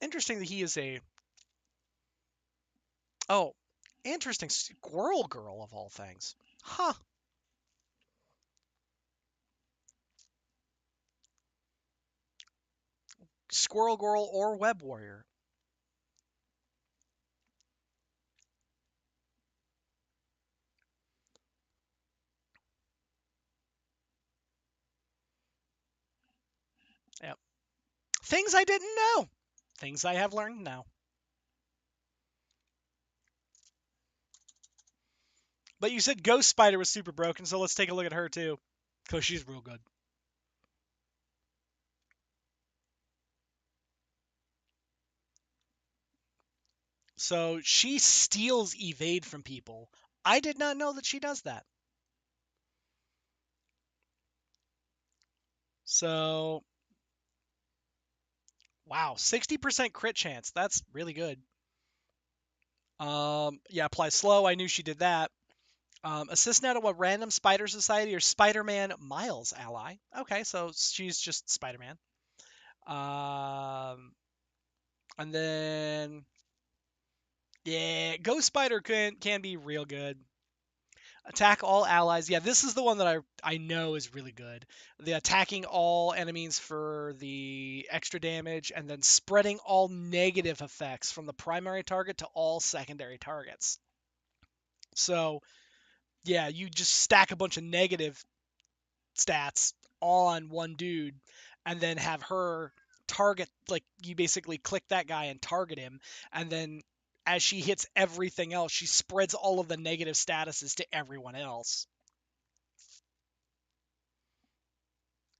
Interesting that he is a... Oh, interesting. Squirrel Girl of all things. Huh. Squirrel Girl or Web Warrior. Yep. Things I didn't know. Things I have learned now. But you said Ghost Spider was super broken, so let's take a look at her too. Because she's real good. So she steals evade from people. I did not know that she does that. So, wow, 60% crit chance. That's really good. Yeah, apply slow. I knew she did that. Assist now to a random Spider Society or Spider-Man Miles ally. Okay, so she's just Spider-Man. And then yeah, Ghost Spider can be real good. Attack all allies. Yeah, this is the one that I know is really good. The attacking all enemies for the extra damage, and then spreading all negative effects from the primary target to all secondary targets. So yeah, you just stack a bunch of negative stats on one dude, and then have her target, like you basically click that guy and target him, and then as she hits everything else, she spreads all of the negative statuses to everyone else.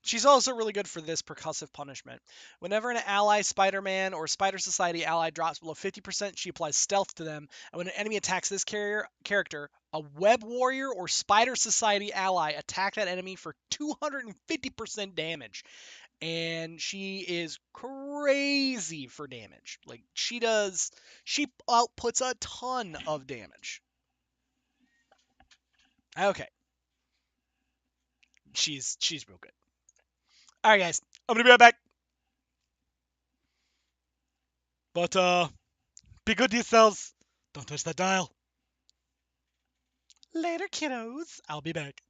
She's also really good for this percussive punishment. Whenever an ally Spider-Man or Spider Society ally drops below 50%, she applies stealth to them. And when an enemy attacks this character, a Web Warrior or Spider Society ally attack that enemy for 250% damage. And she is crazy for damage. Like she outputs a ton of damage. Okay, she's real good. All right, guys, I'm gonna be right back. But be good to yourselves. Don't touch that dial. Later, kiddos. I'll be back.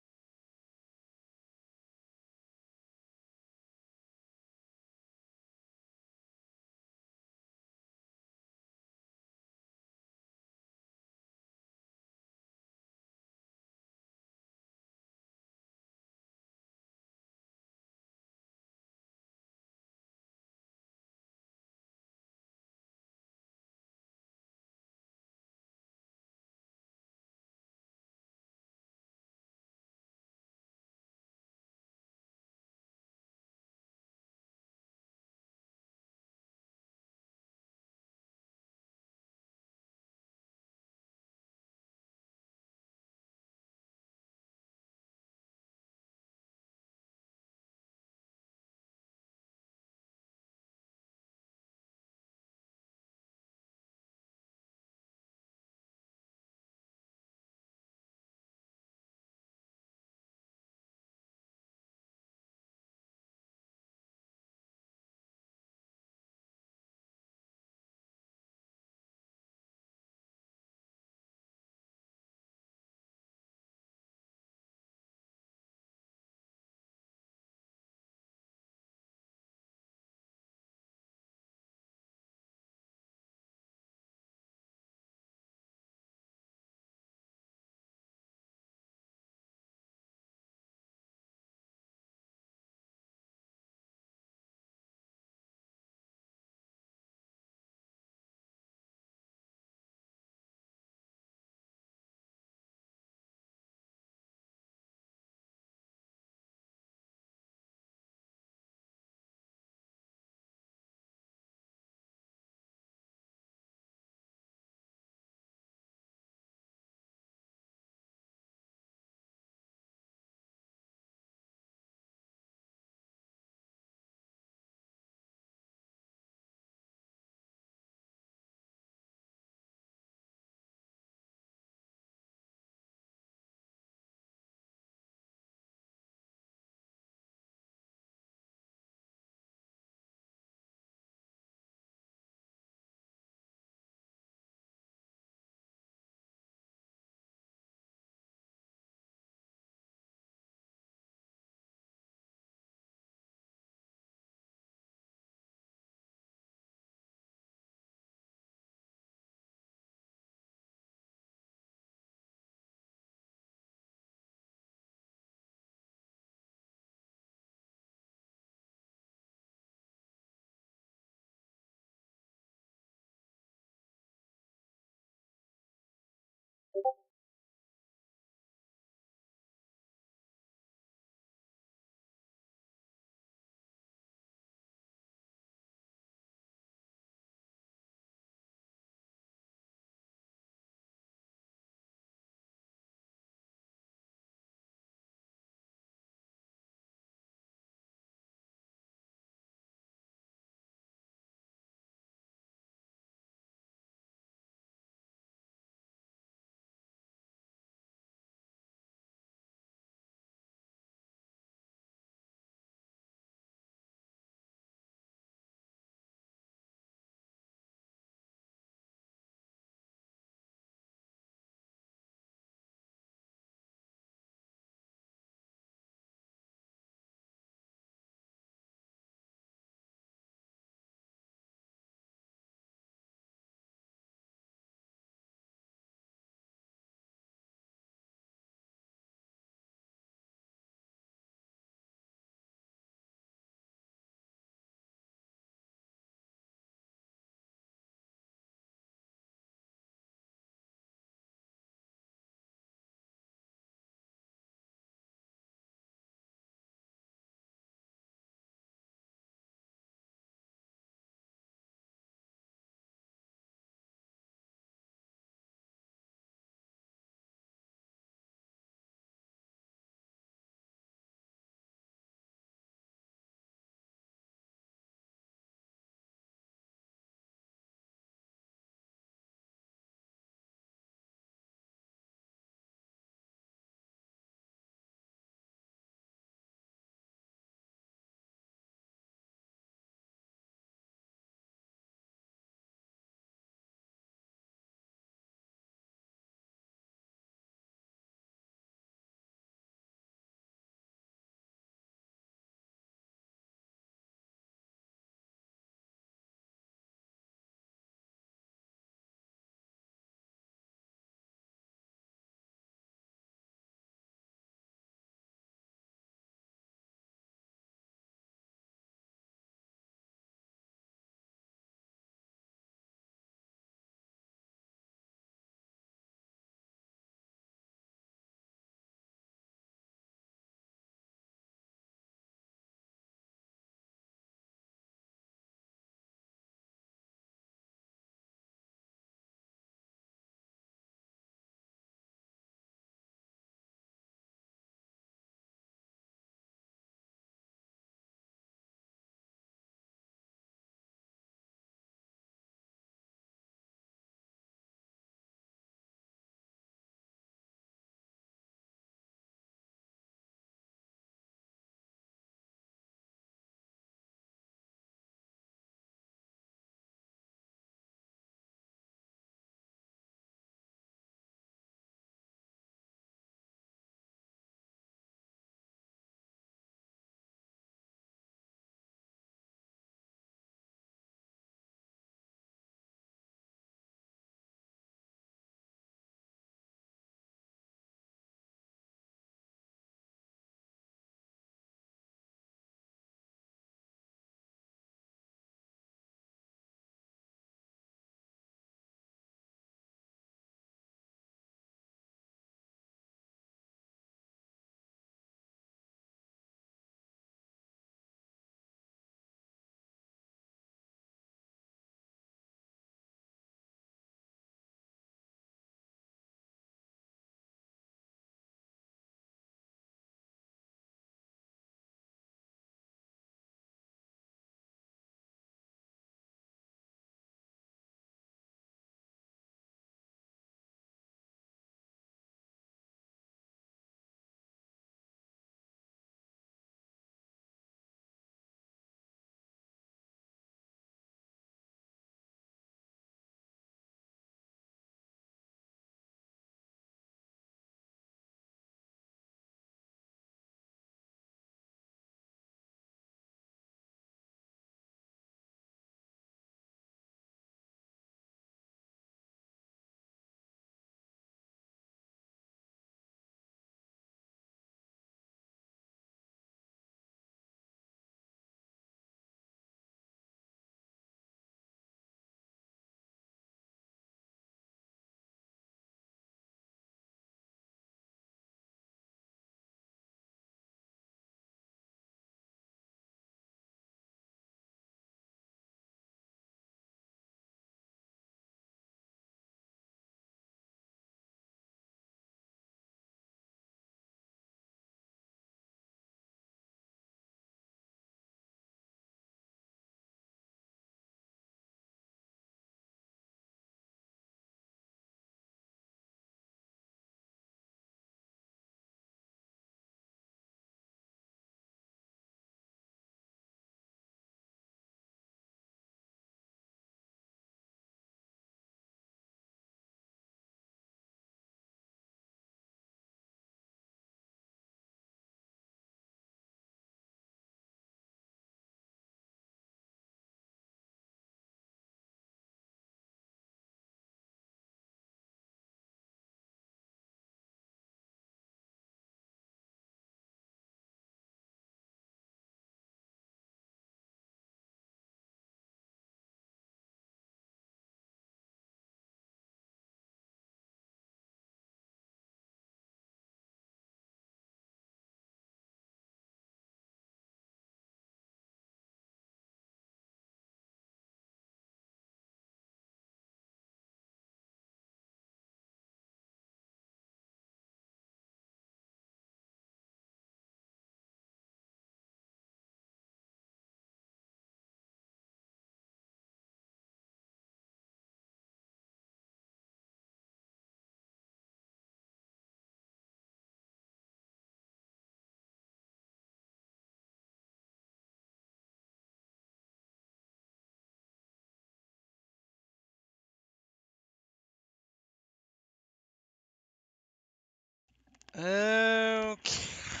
Okay.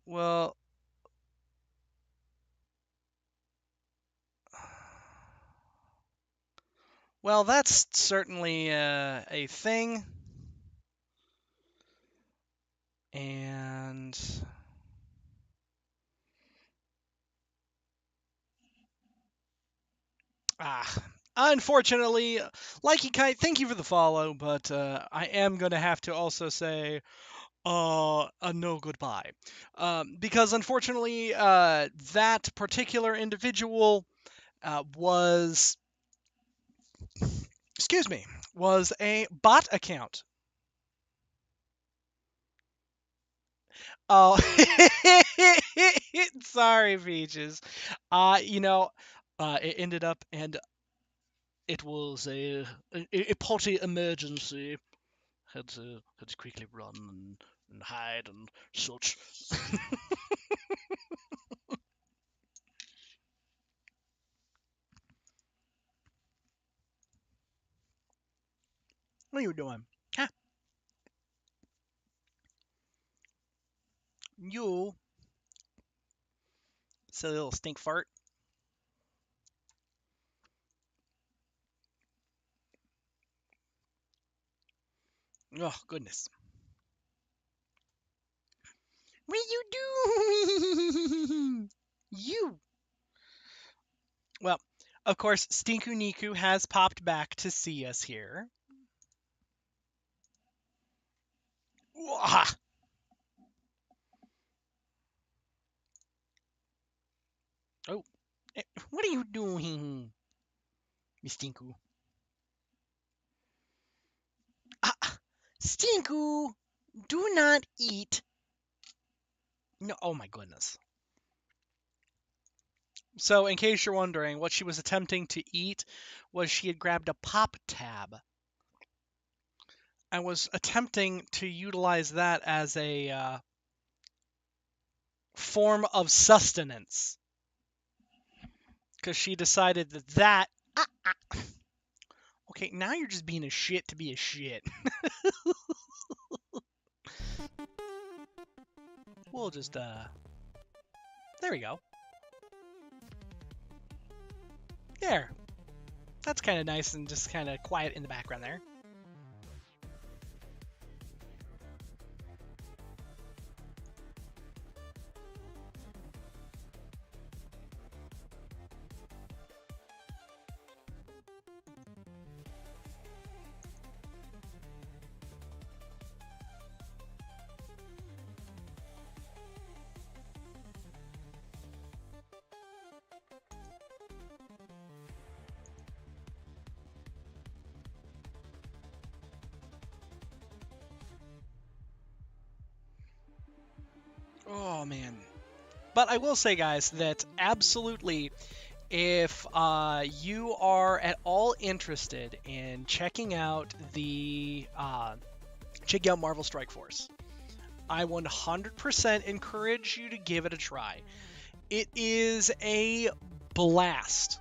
Well, that's certainly a thing. And unfortunately, Likey Kite, thank you for the follow, but I am gonna have to also say a no goodbye, because unfortunately, that particular individual was, excuse me, was a bot account. Oh, sorry, Peaches. You know, it ended up, and it was a potty emergency. Had to quickly run and hide and such. What are you doing? Huh? You silly little stink fart. Oh goodness. What are you doing? You. Well, of course, Stinku Niku has popped back to see us here. Wah! Oh, what are you doing, Stinku? Stinku, do not eat. No, oh my goodness. So, in case you're wondering, what she was attempting to eat was she had grabbed a pop tab and was attempting to utilize that as a form of sustenance. Because she decided that. Okay, now you're just being a shit to be a shit. We'll just, there we go. There. That's kind of nice and just kind of quiet in the background there. Oh, man. But I will say, guys, that absolutely, if you are at all interested in checking out Marvel Strike Force, I 100% encourage you to give it a try. It is a blast.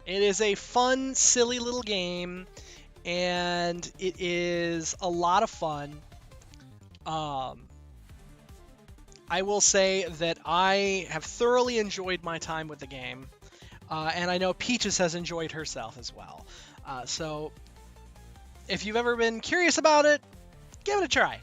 It is a fun, silly little game, and it is a lot of fun. I will say that I have thoroughly enjoyed my time with the game, and I know Peaches has enjoyed herself as well. So, if you've ever been curious about it, give it a try.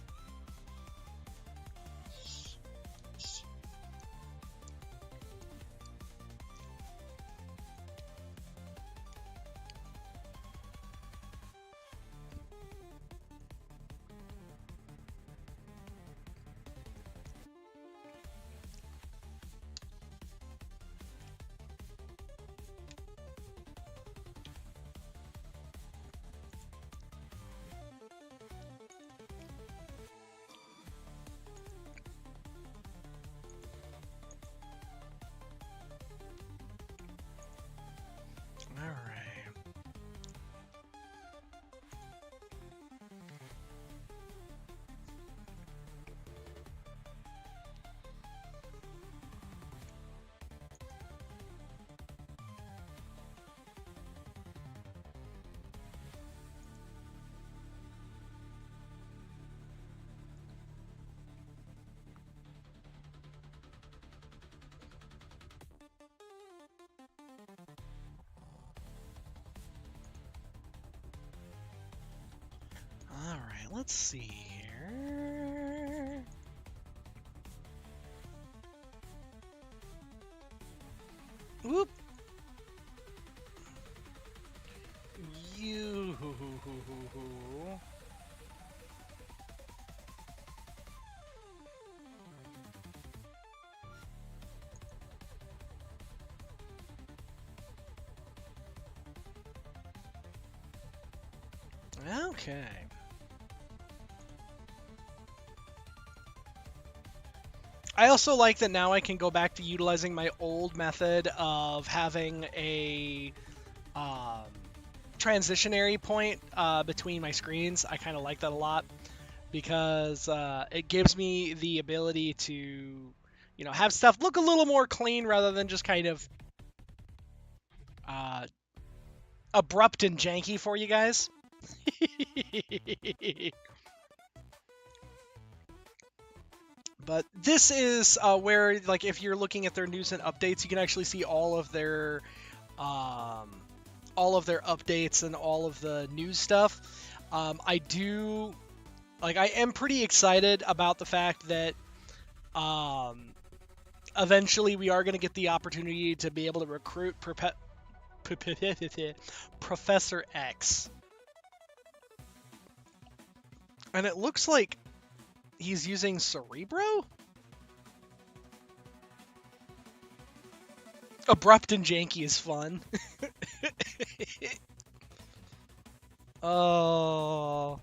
Alright, let's see here. Whoop. You. Okay. I also like that now I can go back to utilizing my old method of having a transitionary point between my screens. I kind of like that a lot because it gives me the ability to, you know, have stuff look a little more clean rather than just kind of abrupt and janky for you guys. But this is where, like, if you're looking at their news and updates, you can actually see all of their updates and all of the news stuff. I am pretty excited about the fact that eventually we are going to get the opportunity to be able to recruit Professor X. And it looks like he's using Cerebro? Abrupt and janky is fun. Oh.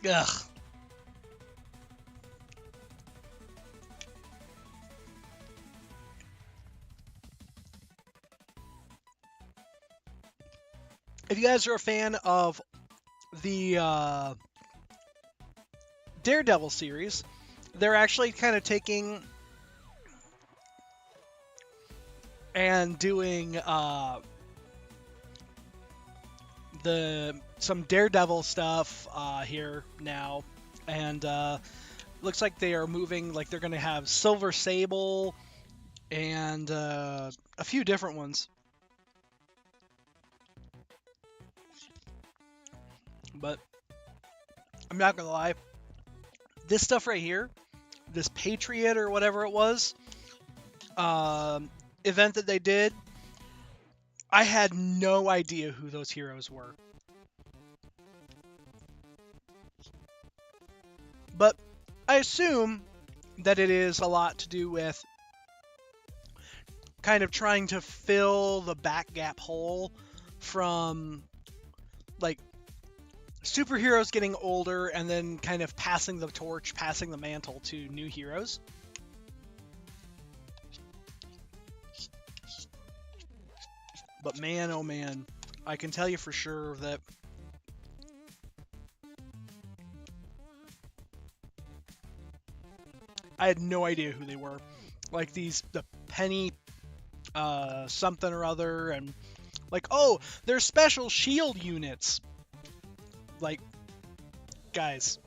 Ugh. If you guys are a fan of the Daredevil series, they're actually kind of taking and doing some Daredevil stuff here now, and looks like they are moving, like they're going to have Silver Sable and a few different ones. But I'm not going to lie, this stuff right here, this Patriot or whatever it was, event that they did, I had no idea who those heroes were. But I assume that it is a lot to do with kind of trying to fill the back gap hole from, like, superheroes getting older and then kind of passing the torch, passing the mantle to new heroes. But man, oh man, I can tell you for sure that I had no idea who they were. Like the Penny something or other, and like, oh, they're special shield units. Like, guys,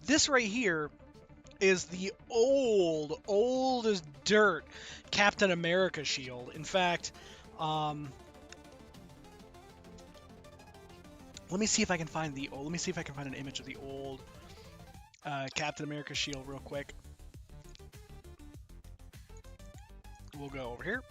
this right here is the old as dirt Captain America shield. In fact, let me see if I can find an image of the old Captain America shield real quick. We'll go over here.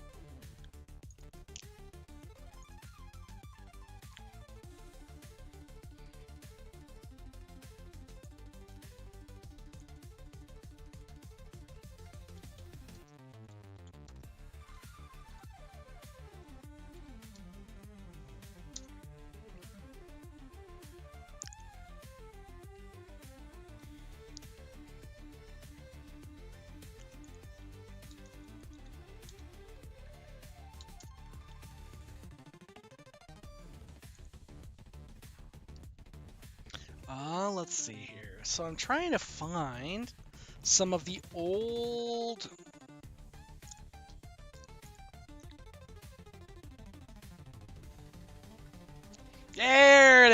Let's see here. So I'm trying to find some of the old... There it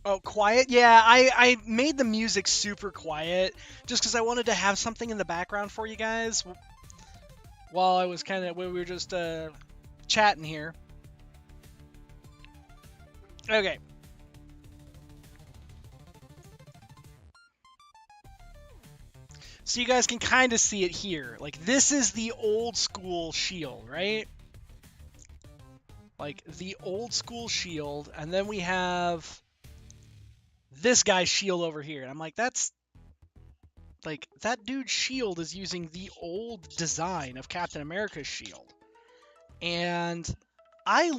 Oh, quiet? Yeah, I made the music super quiet just because I wanted to have something in the background for you guys while I was we were just chatting here. Okay. So you guys can kind of see it here. Like, this is the old school shield, right? Like, the old school shield, and then we have this guy's shield over here. And I'm like, that's... Like, that dude's shield is using the old design of Captain America's shield. And I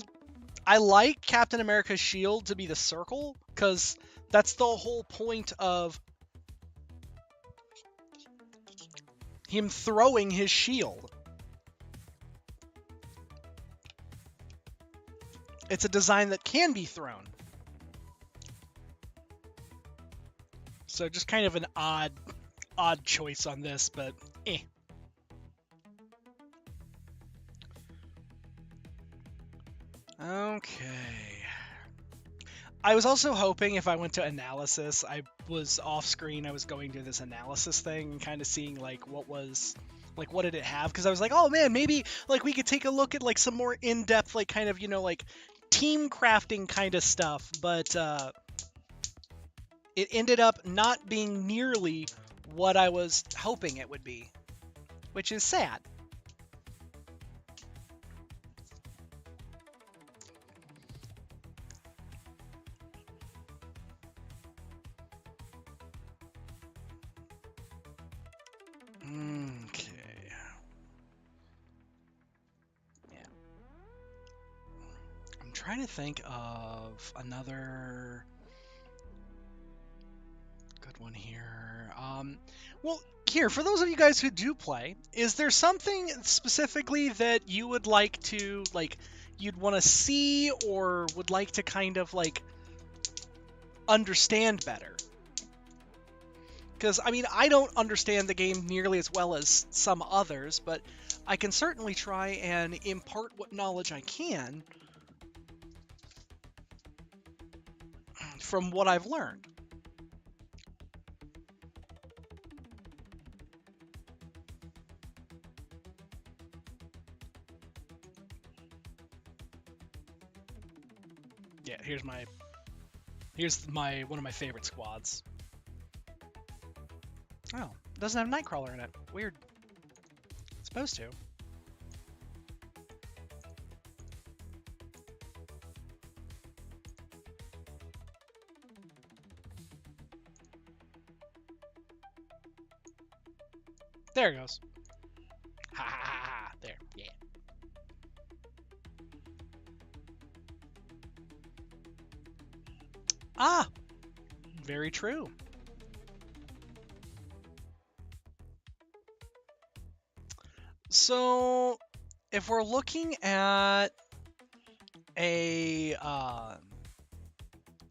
like Captain America's shield to be the circle, because that's the whole point of him throwing his shield. It's a design that can be thrown. So just kind of an odd choice on this, but eh. Okay. I was also hoping if I went to analysis, I was off screen, I was going to this analysis thing and kind of seeing like what did it have? Because I was like, oh man, maybe like we could take a look at like some more in-depth, like kind of, like team crafting kind of stuff, but it ended up not being nearly what I was hoping it would be, which is sad. Okay. Yeah. I'm trying to think of another good one here. Well, here, for those of you guys who do play, is there something specifically that you would like to, like, you'd want to see or would like to kind of, like, understand better? Because, I mean, I don't understand the game nearly as well as some others, but I can certainly try and impart what knowledge I can from what I've learned. Yeah, here's my one of my favorite squads. Oh, it doesn't have Nightcrawler in it. Weird. It's supposed to. There it goes. Ha ha ha ha. There. Yeah. Ah! Very true. So, if we're looking at a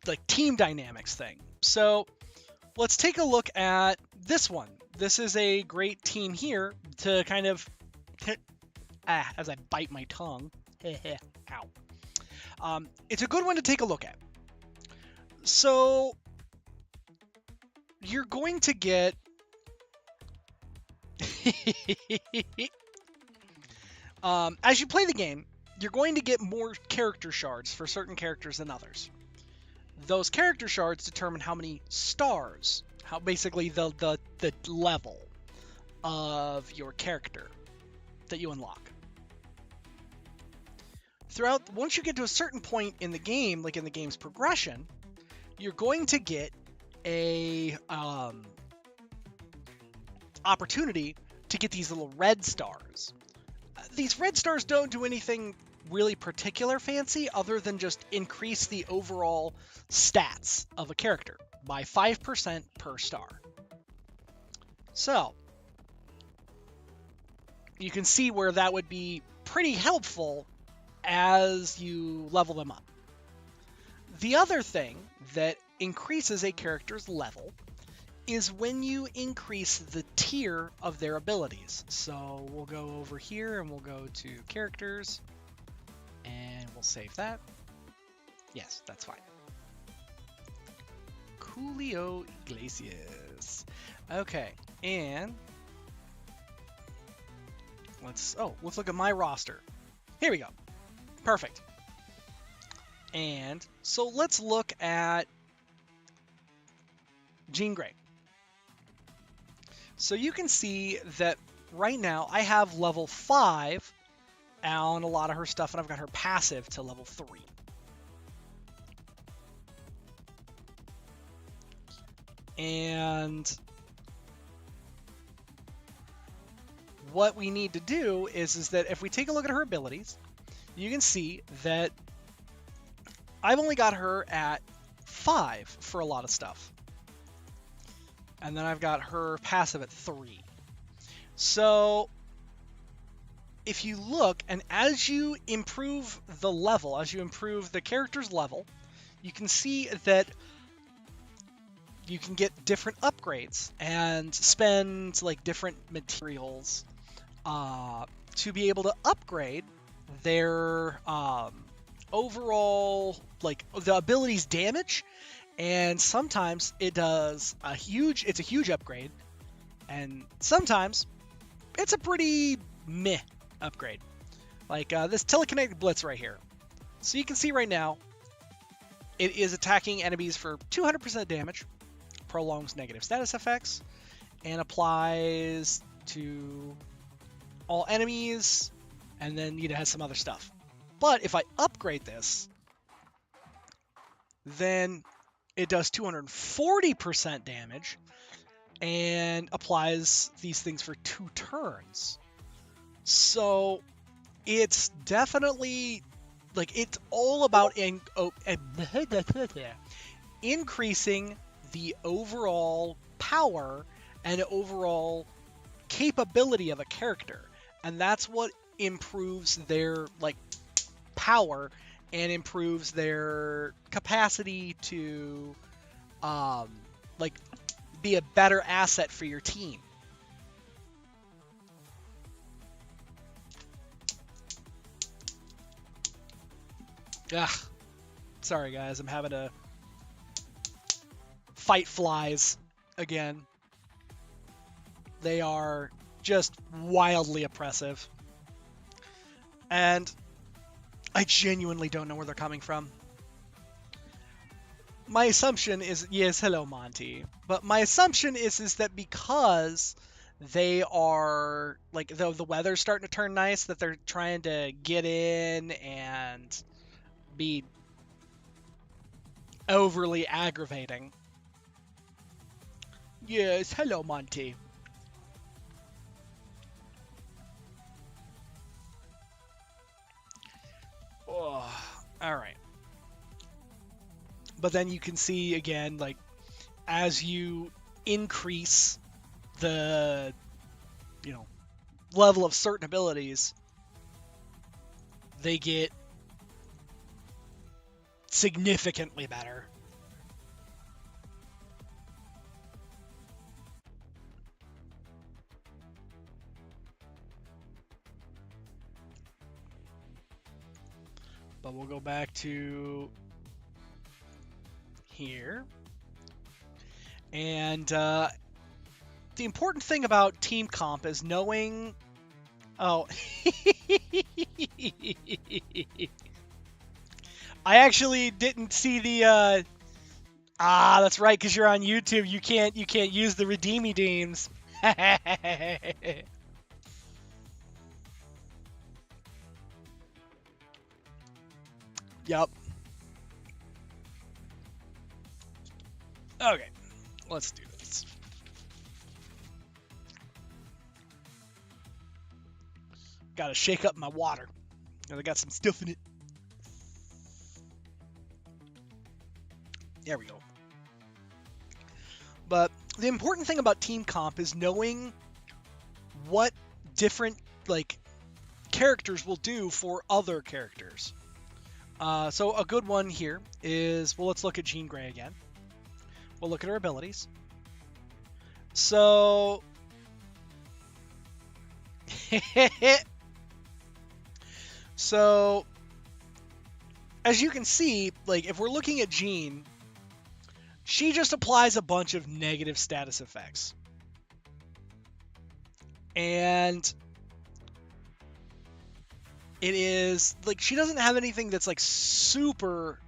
like team dynamics thing, so let's take a look at this one. This is a great team here to kind of as I bite my tongue. Ow. It's a good one to take a look at. So you're going to get as you play the game, you're going to get more character shards for certain characters than others. Those character shards determine how many stars, how basically the level of your character that you unlock. Once you get to a certain point in the game, like in the game's progression, you're going to get a opportunity to get these little red stars. These red stars don't do anything really particular fancy other than just increase the overall stats of a character by 5% per star. So, you can see where that would be pretty helpful as you level them up. The other thing that increases a character's level is when you increase the tier of their abilities. So we'll go over here and we'll go to characters and we'll save that. Yes, that's fine. Julio Iglesias. Okay, and let's look at my roster. Here we go. Perfect. And so let's look at Jean Grey. So you can see that right now I have level 5 on a lot of her stuff, and I've got her passive to level 3. And what we need to do is that if we take a look at her abilities, you can see that I've only got her at 5 for a lot of stuff. And then I've got her passive at 3. So if you look, and as you improve the level, as you improve the character's level, you can see that you can get different upgrades and spend like different materials to be able to upgrade their overall, like, the ability's damage. And sometimes it's a huge upgrade, and sometimes it's a pretty meh upgrade, like this telekinetic blitz right here. So you can see right now it is attacking enemies for 200% damage, prolongs negative status effects, and applies to all enemies, and then it has some other stuff. But if I upgrade this, then it does 240% damage and applies these things for 2 turns. So it's definitely, like, it's all about increasing the overall power and overall capability of a character. And that's what improves their, like, power and improves their capacity to like, be a better asset for your team. Sorry guys, I'm having to fight flies again. They are just wildly oppressive, and I genuinely don't know where they're coming from. My assumption is, yes, hello Monty, but my assumption is that because they are, like, the weather's starting to turn nice, that they're trying to get in and be overly aggravating. Yes, hello Monty. Oh, all right. But then you can see again, like, as you increase the, level of certain abilities, they get significantly better. But we'll go back to here. And the important thing about team comp is knowing... Oh. I actually didn't see the... that's right, because you're on YouTube. You can't use the redeemy deems. Yep. Okay, let's do this. Gotta shake up my water. I got some stuff in it. There we go. But the important thing about team comp is knowing what different, like, characters will do for other characters. So a good one here is, well, let's look at Jean Grey again. We'll look at her abilities. So so as you can see, like, if we're looking at Jean she just applies a bunch of negative status effects. And it is like she doesn't have anything that's like super,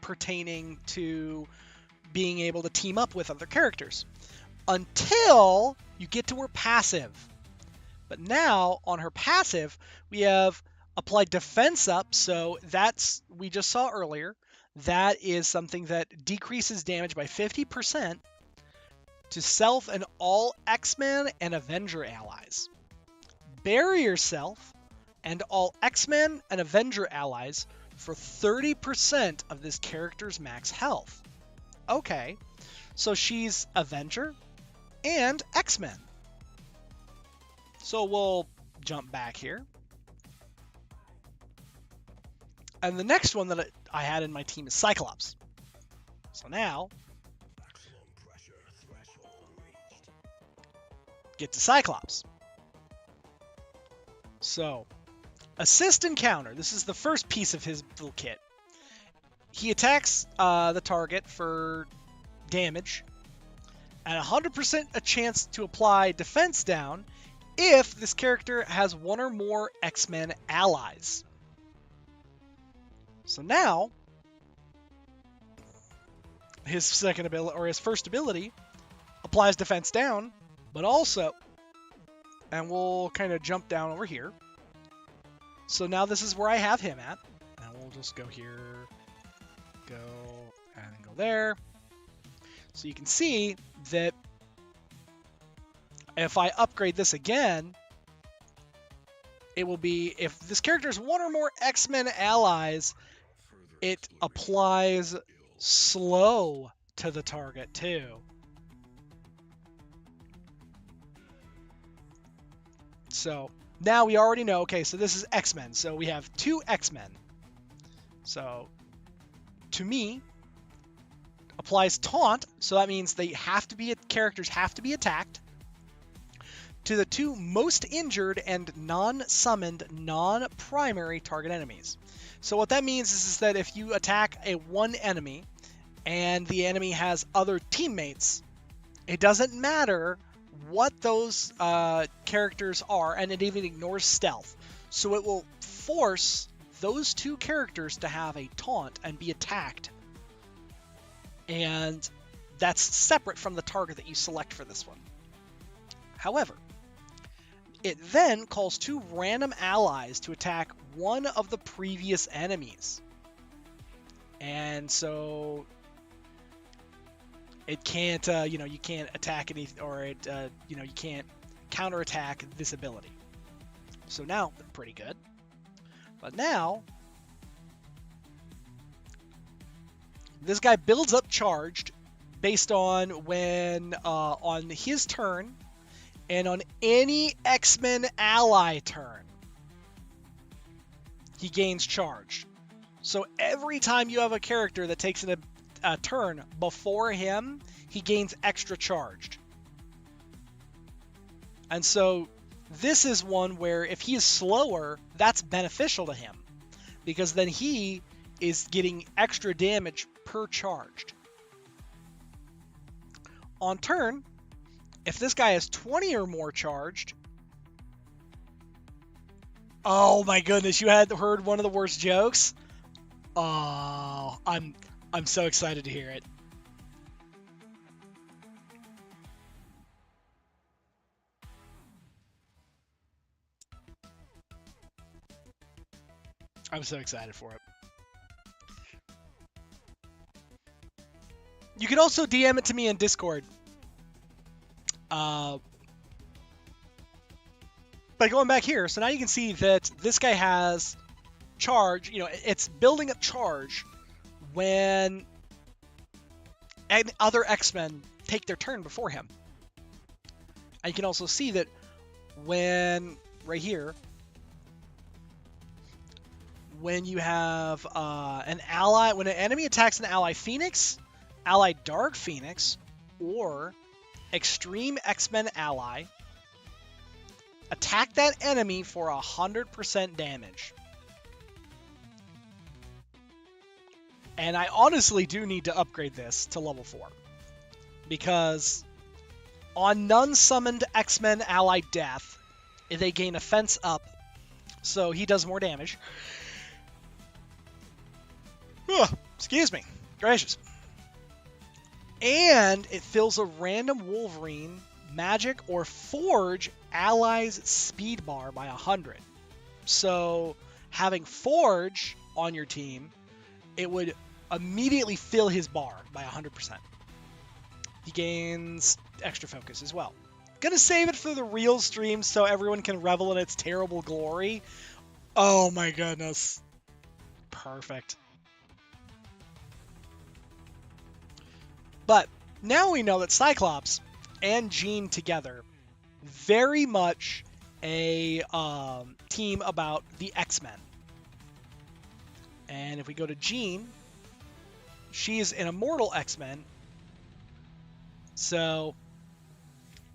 pertaining to being able to team up with other characters until you get to her passive. But now on her passive, we have applied defense up. So that's, we just saw earlier, that is something that decreases damage by 50% to self and all X-Men and Avenger allies. Barrier self and all X-Men and Avenger allies for 30% of this character's max health. Okay, so she's Avenger and X-Men. So we'll jump back here. And the next one that I had in my team is Cyclops. So now, get to Cyclops. So, assist and counter. This is the first piece of his little kit. He attacks the target for damage, and 100% a chance to apply defense down if this character has one or more X-Men allies. So now, his second ability, or his first ability, applies defense down, but also, and we'll kind of jump down over here. So now this is where I have him at. And we'll just go here, go, and then go there. So you can see that if I upgrade this again, it will be, if this character has one or more X-Men allies, it applies slow to the target too. So now we already know, okay, so this is X-Men. So we have 2 X-Men. So to me, applies taunt. So that means they have to be, characters have to be attacked to the 2 most injured and non-summoned, non-primary target enemies. So what that means is that if you attack one enemy and the enemy has other teammates, it doesn't matter what those characters are, and it even ignores stealth. So it will force those 2 characters to have a taunt and be attacked. And that's separate from the target that you select for this one. However, it then calls 2 random allies to attack one of the previous enemies. And so it can't, you can't attack any, or it, you can't counterattack this ability. So now they're pretty good. But now this guy builds up charged based on when, on his turn, and on any X-Men ally turn, he gains charged. So every time you have a character that takes a turn before him, he gains extra charged. And so this is one where if he is slower, that's beneficial to him, because then he is getting extra damage per charged. On turn, if this guy is 20 or more charged, oh my goodness, you had heard one of the worst jokes? Oh, I'm so excited to hear it. I'm so excited for it. You can also DM it to me in Discord. But going back here, so now you can see that this guy has charge. It's building up charge when other X-Men take their turn before him. And you can also see that when, right here, when you have an ally, when an enemy attacks an ally Phoenix, ally Dark Phoenix, or Extreme X-Men ally, attack that enemy for 100% damage. And I honestly do need to upgrade this to level 4. Because on none-summoned X-Men ally death, they gain offense up, so he does more damage. Excuse me. Gracious. And it fills a random Wolverine, magic, or forge allies speed bar by 100. So having forge on your team, it would immediately fill his bar by 100%. He gains extra focus as well. Gonna save it for the real stream so everyone can revel in its terrible glory. Oh my goodness. Perfect. But now we know that Cyclops and Jean together, very much a team about the X-Men. And if we go to Jean, she's an immortal X-Men. So,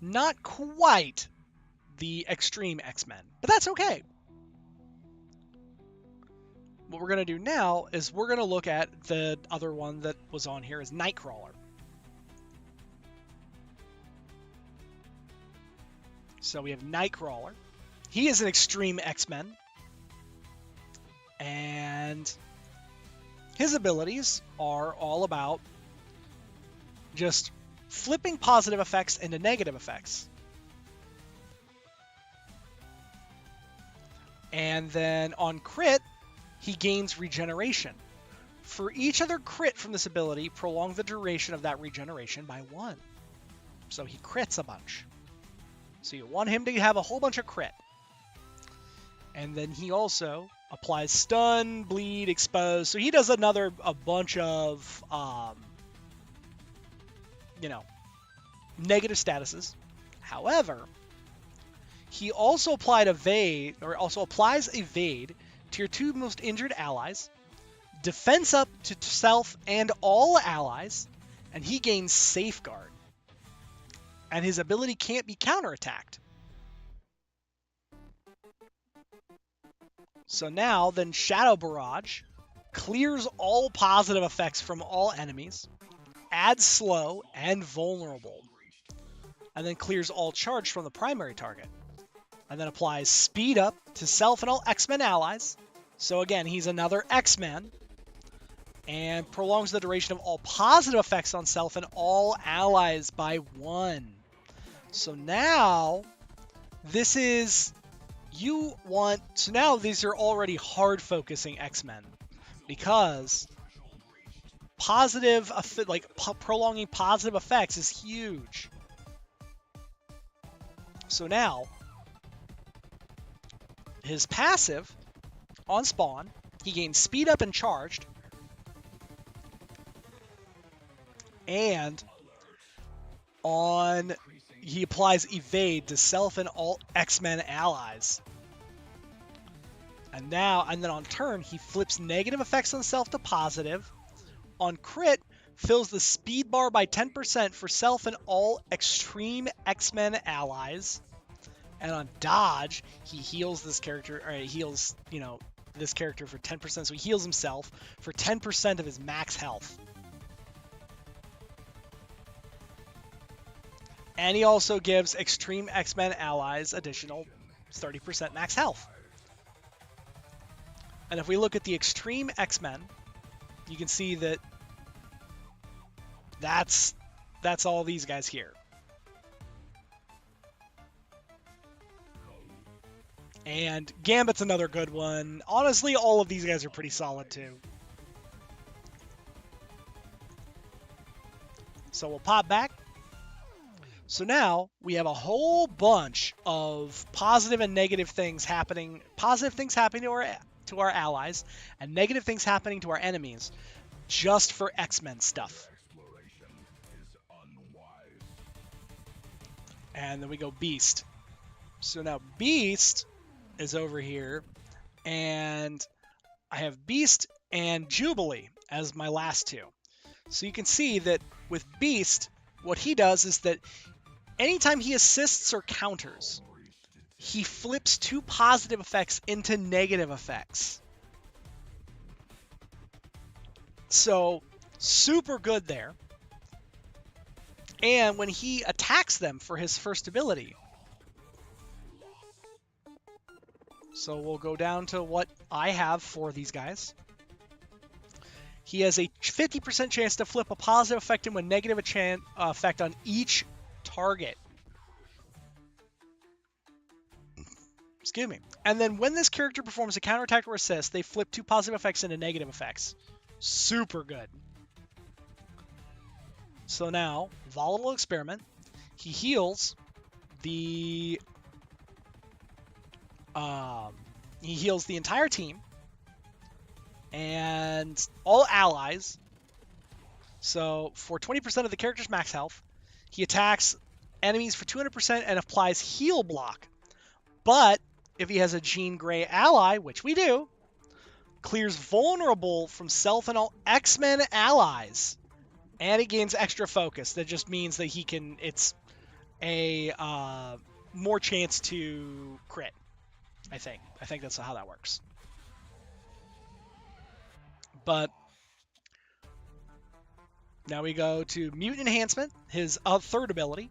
not quite the extreme X-Men, but that's okay. What we're going to do now is we're going to look at the other one that was on here is Nightcrawler. So we have Nightcrawler. He is an extreme X-Men. And his abilities are all about just flipping positive effects into negative effects. And then on crit, he gains regeneration. For each other crit from this ability, prolong the duration of that regeneration by 1. So he crits a bunch. So you want him to have a whole bunch of crit. And then he also applies stun, bleed, expose. So he does a bunch of, negative statuses. However, he also applies evade to your 2 most injured allies, defense up to self and all allies, and he gains safeguard. And his ability can't be counterattacked. So now, then Shadow Barrage clears all positive effects from all enemies, adds slow and vulnerable, and then clears all charge from the primary target. And then applies speed up to self and all X-Men allies. So again, he's another X-Men. And prolongs the duration of all positive effects on self and all allies by 1. So now, so now these are already hard focusing X-Men. Because prolonging positive effects is huge. So now, his passive on spawn, he gains speed up and charged. And he applies evade to self and all X-Men allies. And then on turn, he flips negative effects on self to positive. On crit, fills the speed bar by 10% for self and all extreme X-Men allies. And on dodge, he heals this character, this character for 10%. So he heals himself for 10% of his max health. And he also gives extreme X-Men allies additional 30% max health. And if we look at the extreme X-Men, you can see that that's all these guys here. And Gambit's another good one. Honestly, all of these guys are pretty solid too. So we'll pop back. So now we have a whole bunch of positive and negative things happening. Positive things happening to our allies, and negative things happening to our enemies, just for X-Men stuff. And then we go Beast. So now Beast is over here, and I have Beast and Jubilee as my last 2. So you can see that with Beast, what he does is that anytime he assists or counters, he flips 2 positive effects into negative effects. So, super good there. And when he attacks them for his first ability, so we'll go down to what I have for these guys. He has a 50% chance to flip a positive effect into a negative effect on each target. Excuse me. And then when this character performs a counterattack or assist, they flip 2 positive effects into negative effects. Super good. So now, Volatile Experiment. He heals the entire team and all allies. So for 20% of the character's max health, he attacks enemies for 200% and applies heal block. But if he has a Jean Grey ally, which we do, clears vulnerable from self and all X-Men allies. And he gains extra focus. That just means that it's a more chance to crit, I think. I think that's how that works. But now we go to Mutant Enhancement, his third ability.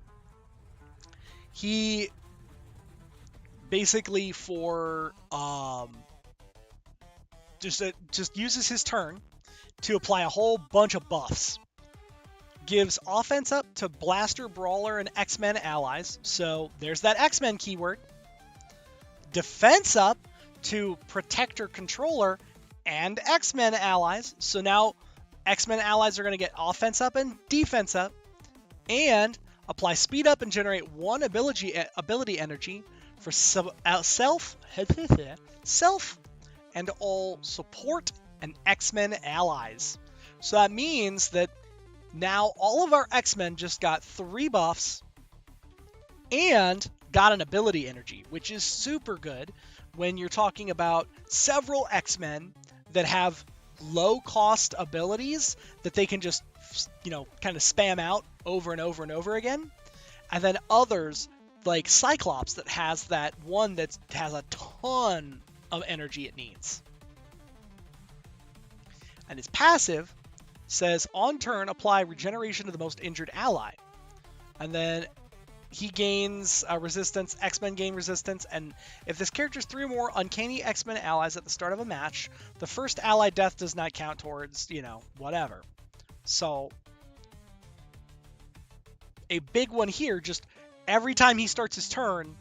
He basically just uses his turn to apply a whole bunch of buffs. Gives offense up to Blaster, Brawler, and X-Men allies. So there's that X-Men keyword. Defense up to Protector, Controller, and X-Men allies. So now X-Men allies are going to get offense up and defense up. And apply speed up and generate 1 ability energy for self and all support and X-Men allies. So that means that now all of our X-Men just got 3 buffs and got an ability energy, which is super good when you're talking about several X-Men that have low cost abilities that they can just, kind of spam out over and over and over again. And then others like Cyclops that has that one that has a ton of energy it needs. And his passive says, on turn, apply regeneration to the most injured ally. And then he gains resistance, X-Men gain resistance, and if this character has 3 or more uncanny X-Men allies at the start of a match, the first ally death does not count towards, whatever. So, a big one here, just every time he starts his turn,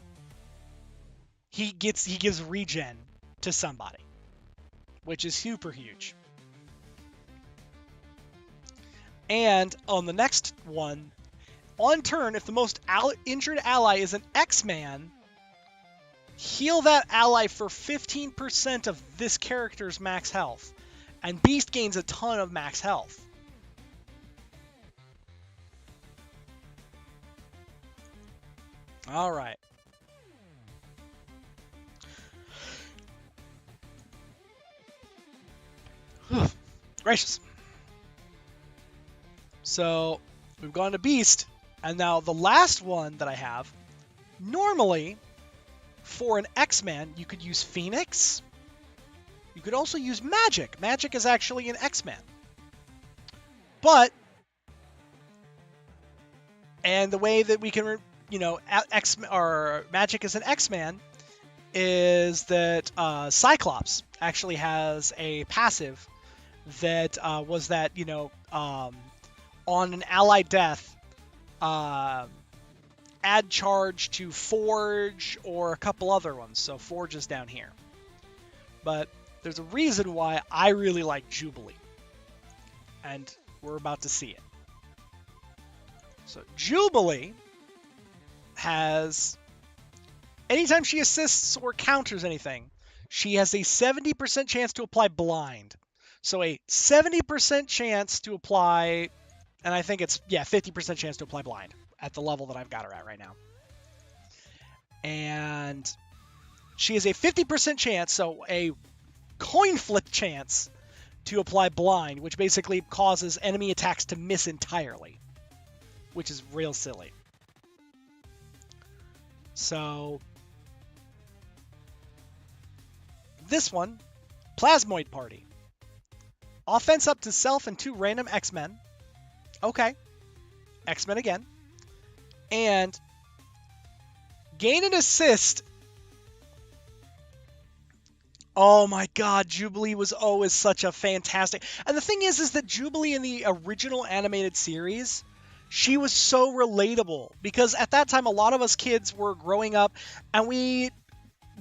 he gives regen to somebody, which is super huge. And on the next one, on turn, if the most injured ally is an X-Man, heal that ally for 15% of this character's max health. And Beast gains a ton of max health. All right. Gracious. So we've gone to Beast, and now the last one that I have, normally for an X-Man, you could use Phoenix. You could also use Magic. Magic is actually an X-Man. And the way that we can, Magic is an X-Man is that Cyclops actually has a passive that was that, on an allied death, add charge to Forge or a couple other ones. So Forge is down here. But there's a reason why I really like Jubilee. And we're about to see it. So Jubilee has, anytime she assists or counters anything, she has a 70% chance to apply blind. So a 70% chance to apply, and I think it's, 50% chance to apply blind at the level that I've got her at right now. And she has a 50% chance, so a coin flip chance to apply blind, which basically causes enemy attacks to miss entirely, which is real silly. So this one, Plasmoid Party. Offense up to self and 2 random X-Men. Okay. X-Men again. And gain an assist. Oh my god, Jubilee was always such a fantastic... And the thing is that Jubilee in the original animated series, she was so relatable. Because at that time, a lot of us kids were growing up, and we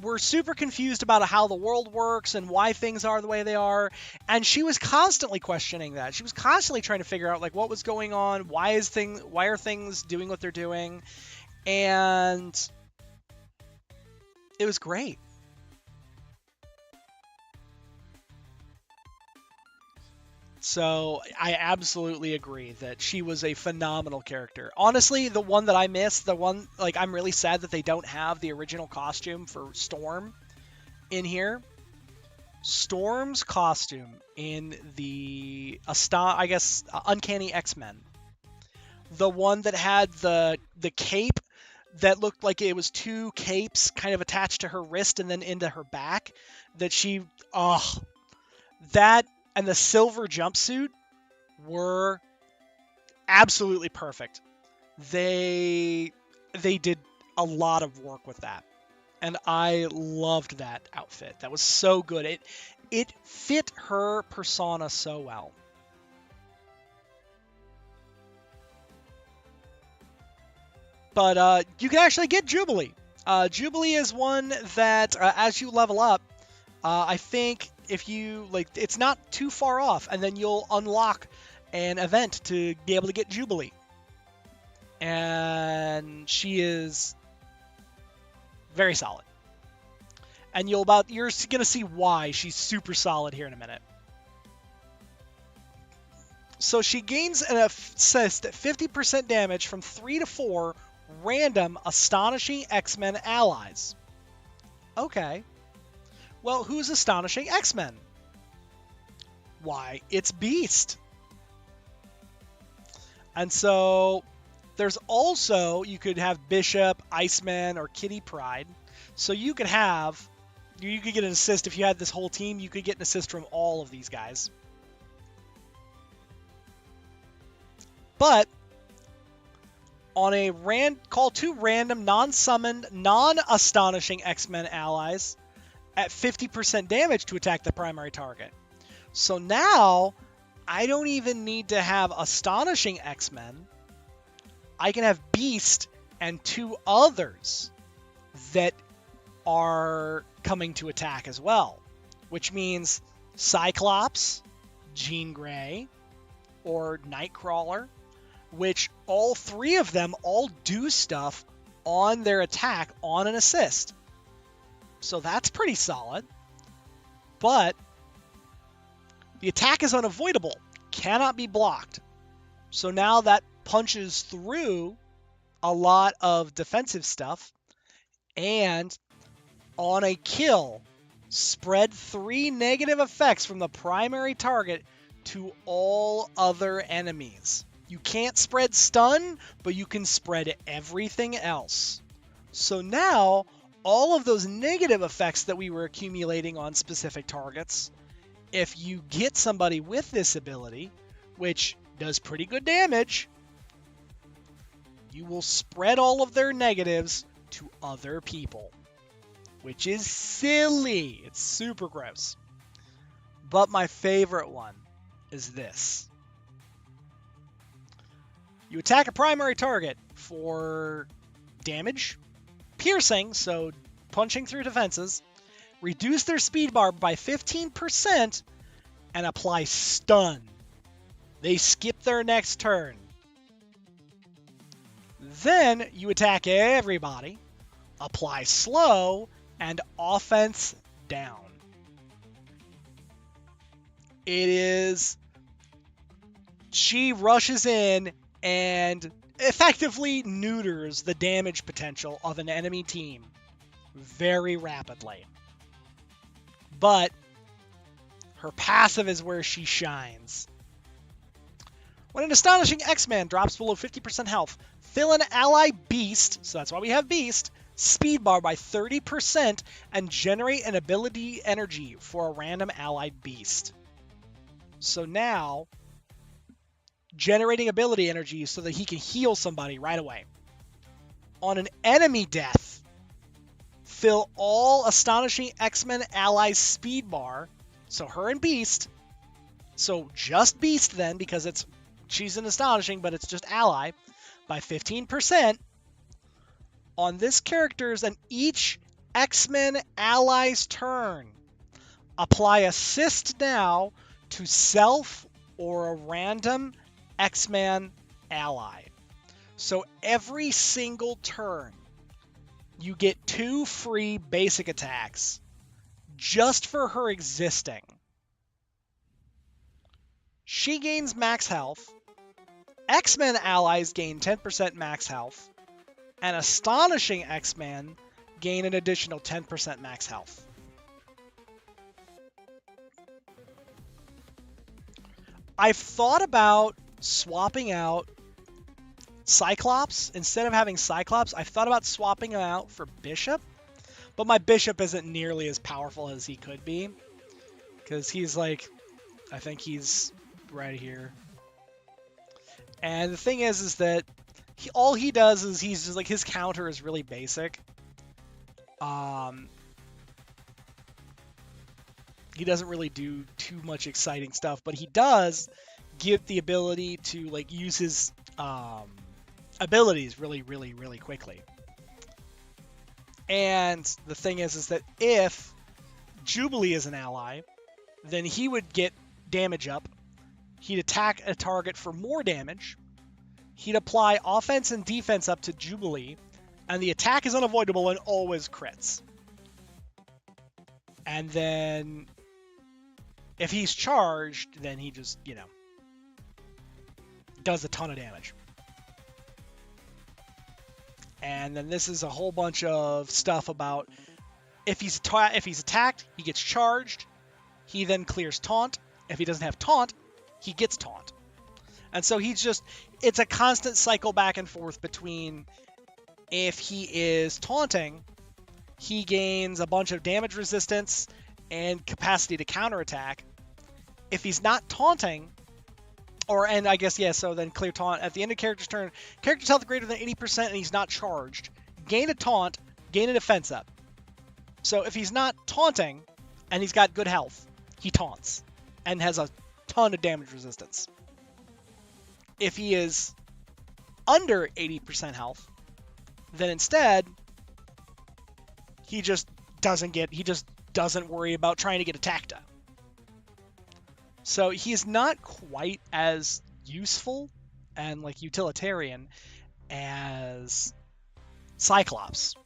were super confused about how the world works and why things are the way they are. And she was constantly questioning that. She was constantly trying to figure out, like, what was going on, why are things doing what they're doing. And it was great. So I absolutely agree that she was a phenomenal character. Honestly, the one that I missed, the one, like, I'm really sad that they don't have the original costume for Storm in here. Storm's costume in the Uncanny X-Men. The one that had the cape that looked like it was 2 capes kind of attached to her wrist and then into her back. That and the silver jumpsuit were absolutely perfect. They did a lot of work with that. And I loved that outfit. That was so good. It fit her persona so well. But you can actually get Jubilee. Jubilee is one that, as you level up, I think if you, like, it's not too far off, and then you'll unlock an event to be able to get Jubilee. And she is very solid. And you're going to see why she's super solid here in a minute. So she gains an assist at 50% damage from 3 to 4 random Astonishing X-Men allies. Okay. Well, who's Astonishing X-Men? Why, it's Beast. And so there's also, you could have Bishop, Iceman, or Kitty Pryde. So you could get an assist if you had this whole team. You could get an assist from all of these guys. But on a call 2 random non-summoned, non-astonishing X-Men allies at 50% damage to attack the primary target. So now I don't even need to have astonishing X-Men. I can have Beast and 2 others that are coming to attack as well, which means Cyclops, Jean Grey, or Nightcrawler, which all 3 of them all do stuff on their attack on an assist. So that's pretty solid. But the attack is unavoidable, cannot be blocked. So now that punches through a lot of defensive stuff, and on a kill, spread 3 negative effects from the primary target to all other enemies. You can't spread stun, but you can spread everything else. So now, all of those negative effects that we were accumulating on specific targets, if you get somebody with this ability, which does pretty good damage, you will spread all of their negatives to other people, which is silly. It's super gross. But my favorite one is this. You attack a primary target for damage, piercing, so punching through defenses, reduce their speed bar by 15%, and apply stun. They skip their next turn. Then you attack everybody, apply slow, and offense down. She rushes in and effectively neuters the damage potential of an enemy team very rapidly. But her passive is where she shines. When an astonishing X-Man drops below 50% health, fill an ally Beast, so that's why we have Beast, speed bar by 30% and generate an ability energy for a random allied Beast. So now, generating ability energy so that he can heal somebody right away. On an enemy death, fill all Astonishing X-Men allies speed bar, so her and Beast, so just Beast then, because she's an Astonishing, but it's just ally, by 15% on this character's and each X-Men ally's turn. Apply assist now to self or a random X-Men ally. So every single turn, you get 2 free basic attacks just for her existing. She gains max health. X-Men allies gain 10% max health. And Astonishing X-Men gain an additional 10% max health. I've thought about swapping out Cyclops. Instead of having Cyclops, I've thought about swapping him out for Bishop. But my Bishop isn't nearly as powerful as he could be. Because he's like, I think he's right here. And the thing is that all he does is he's just like, his counter is really basic. He doesn't really do too much exciting stuff, but he does give the ability to like use his abilities really, really, really quickly. And the thing is that if Jubilee is an ally, then he would get damage up. He'd attack a target for more damage. He'd apply offense and defense up to Jubilee, and the attack is unavoidable and always crits. And then if he's charged, then he just, does a ton of damage. And then this is a whole bunch of stuff about if he's attacked, he gets charged. He then clears taunt. If he doesn't have taunt, he gets taunt. And so it's a constant cycle back and forth between if he is taunting, he gains a bunch of damage resistance and capacity to counterattack. If he's not taunting, so then clear taunt. At the end of character's turn, character's health greater than 80% and he's not charged, gain a taunt, gain a defense up. So if he's not taunting and he's got good health, he taunts and has a ton of damage resistance. If he is under 80% health, then instead he just doesn't worry about trying to get attacked up. So he's not quite as useful and like utilitarian as Cyclops.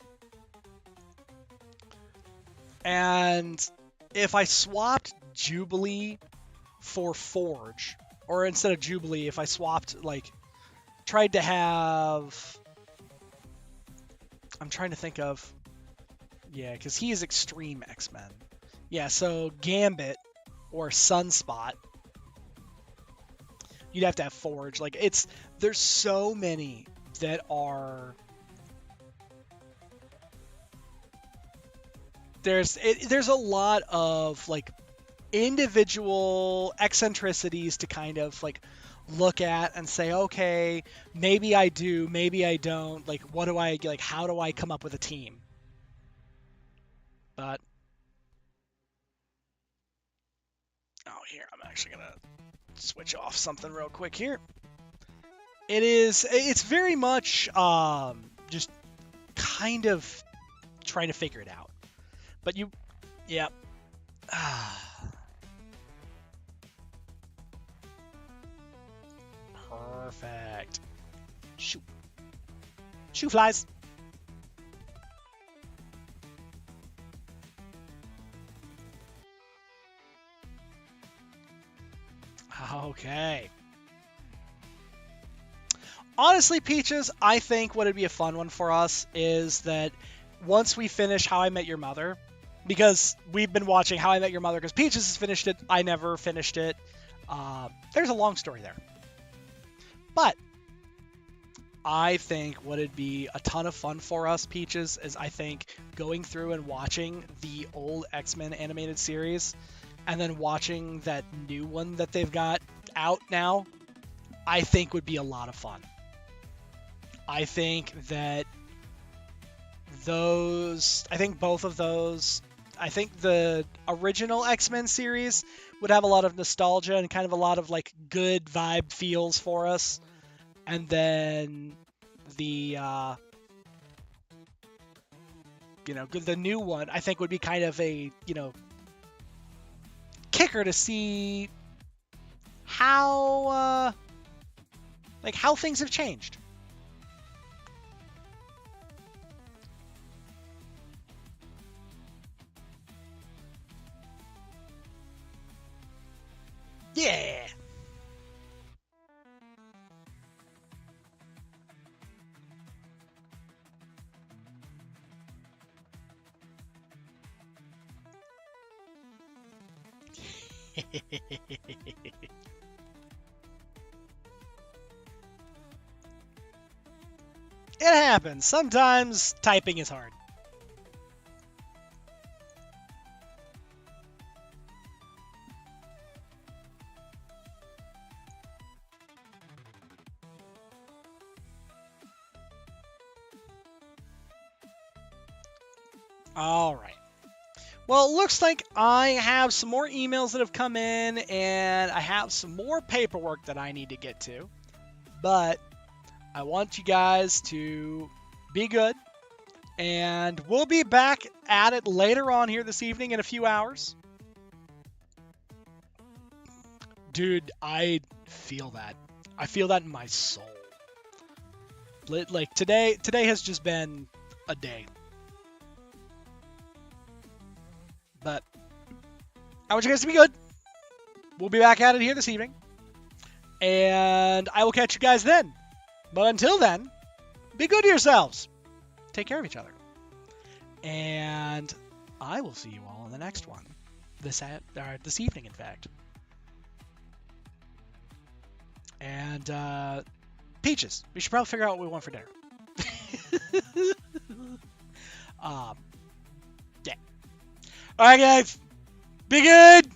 And if I swapped Jubilee for Forge, or instead of Jubilee, if I swapped, tried to have... I'm trying to think of... Yeah, because he is Extreme X-Men. Yeah, so Gambit or Sunspot. You'd have to have Forge. There's so many that are... There's a lot of, individual eccentricities to kind of, look at and say, okay, maybe I do, maybe I don't. How do I come up with a team? But... Oh, here, I'm actually going to switch off something real quick here. It's very much just kind of trying to figure it out. But yeah. Perfect. Shoot. Shoe flies. Okay. Honestly, Peaches, I think what would be a fun one for us is that once we finish How I Met Your Mother, because we've been watching How I Met Your Mother, because Peaches has finished it, I never finished it. There's a long story there. But I think what would be a ton of fun for us, Peaches, is I think going through and watching the old X-Men animated series and then watching that new one that they've got out now, I think would be a lot of fun. I think that I think both of those, I think the original X-Men series would have a lot of nostalgia and kind of a lot of like good vibe feels for us. And then the the new one I think would be kind of a, kicker to see how how things have changed. Yeah. It happens. Sometimes typing is hard. All right. Well, it looks like I have some more emails that have come in, and I have some more paperwork that I need to get to. But I want you guys to be good, and we'll be back at it later on here this evening in a few hours. Dude, I feel that. I feel that in my soul. Like today has just been a day. But I want you guys to be good. We'll be back at it here this evening. And I will catch you guys then. But until then, be good to yourselves. Take care of each other. And I will see you all in the next one. This evening, in fact. And Peaches, we should probably figure out what we want for dinner. Yeah. All right, guys. Be good.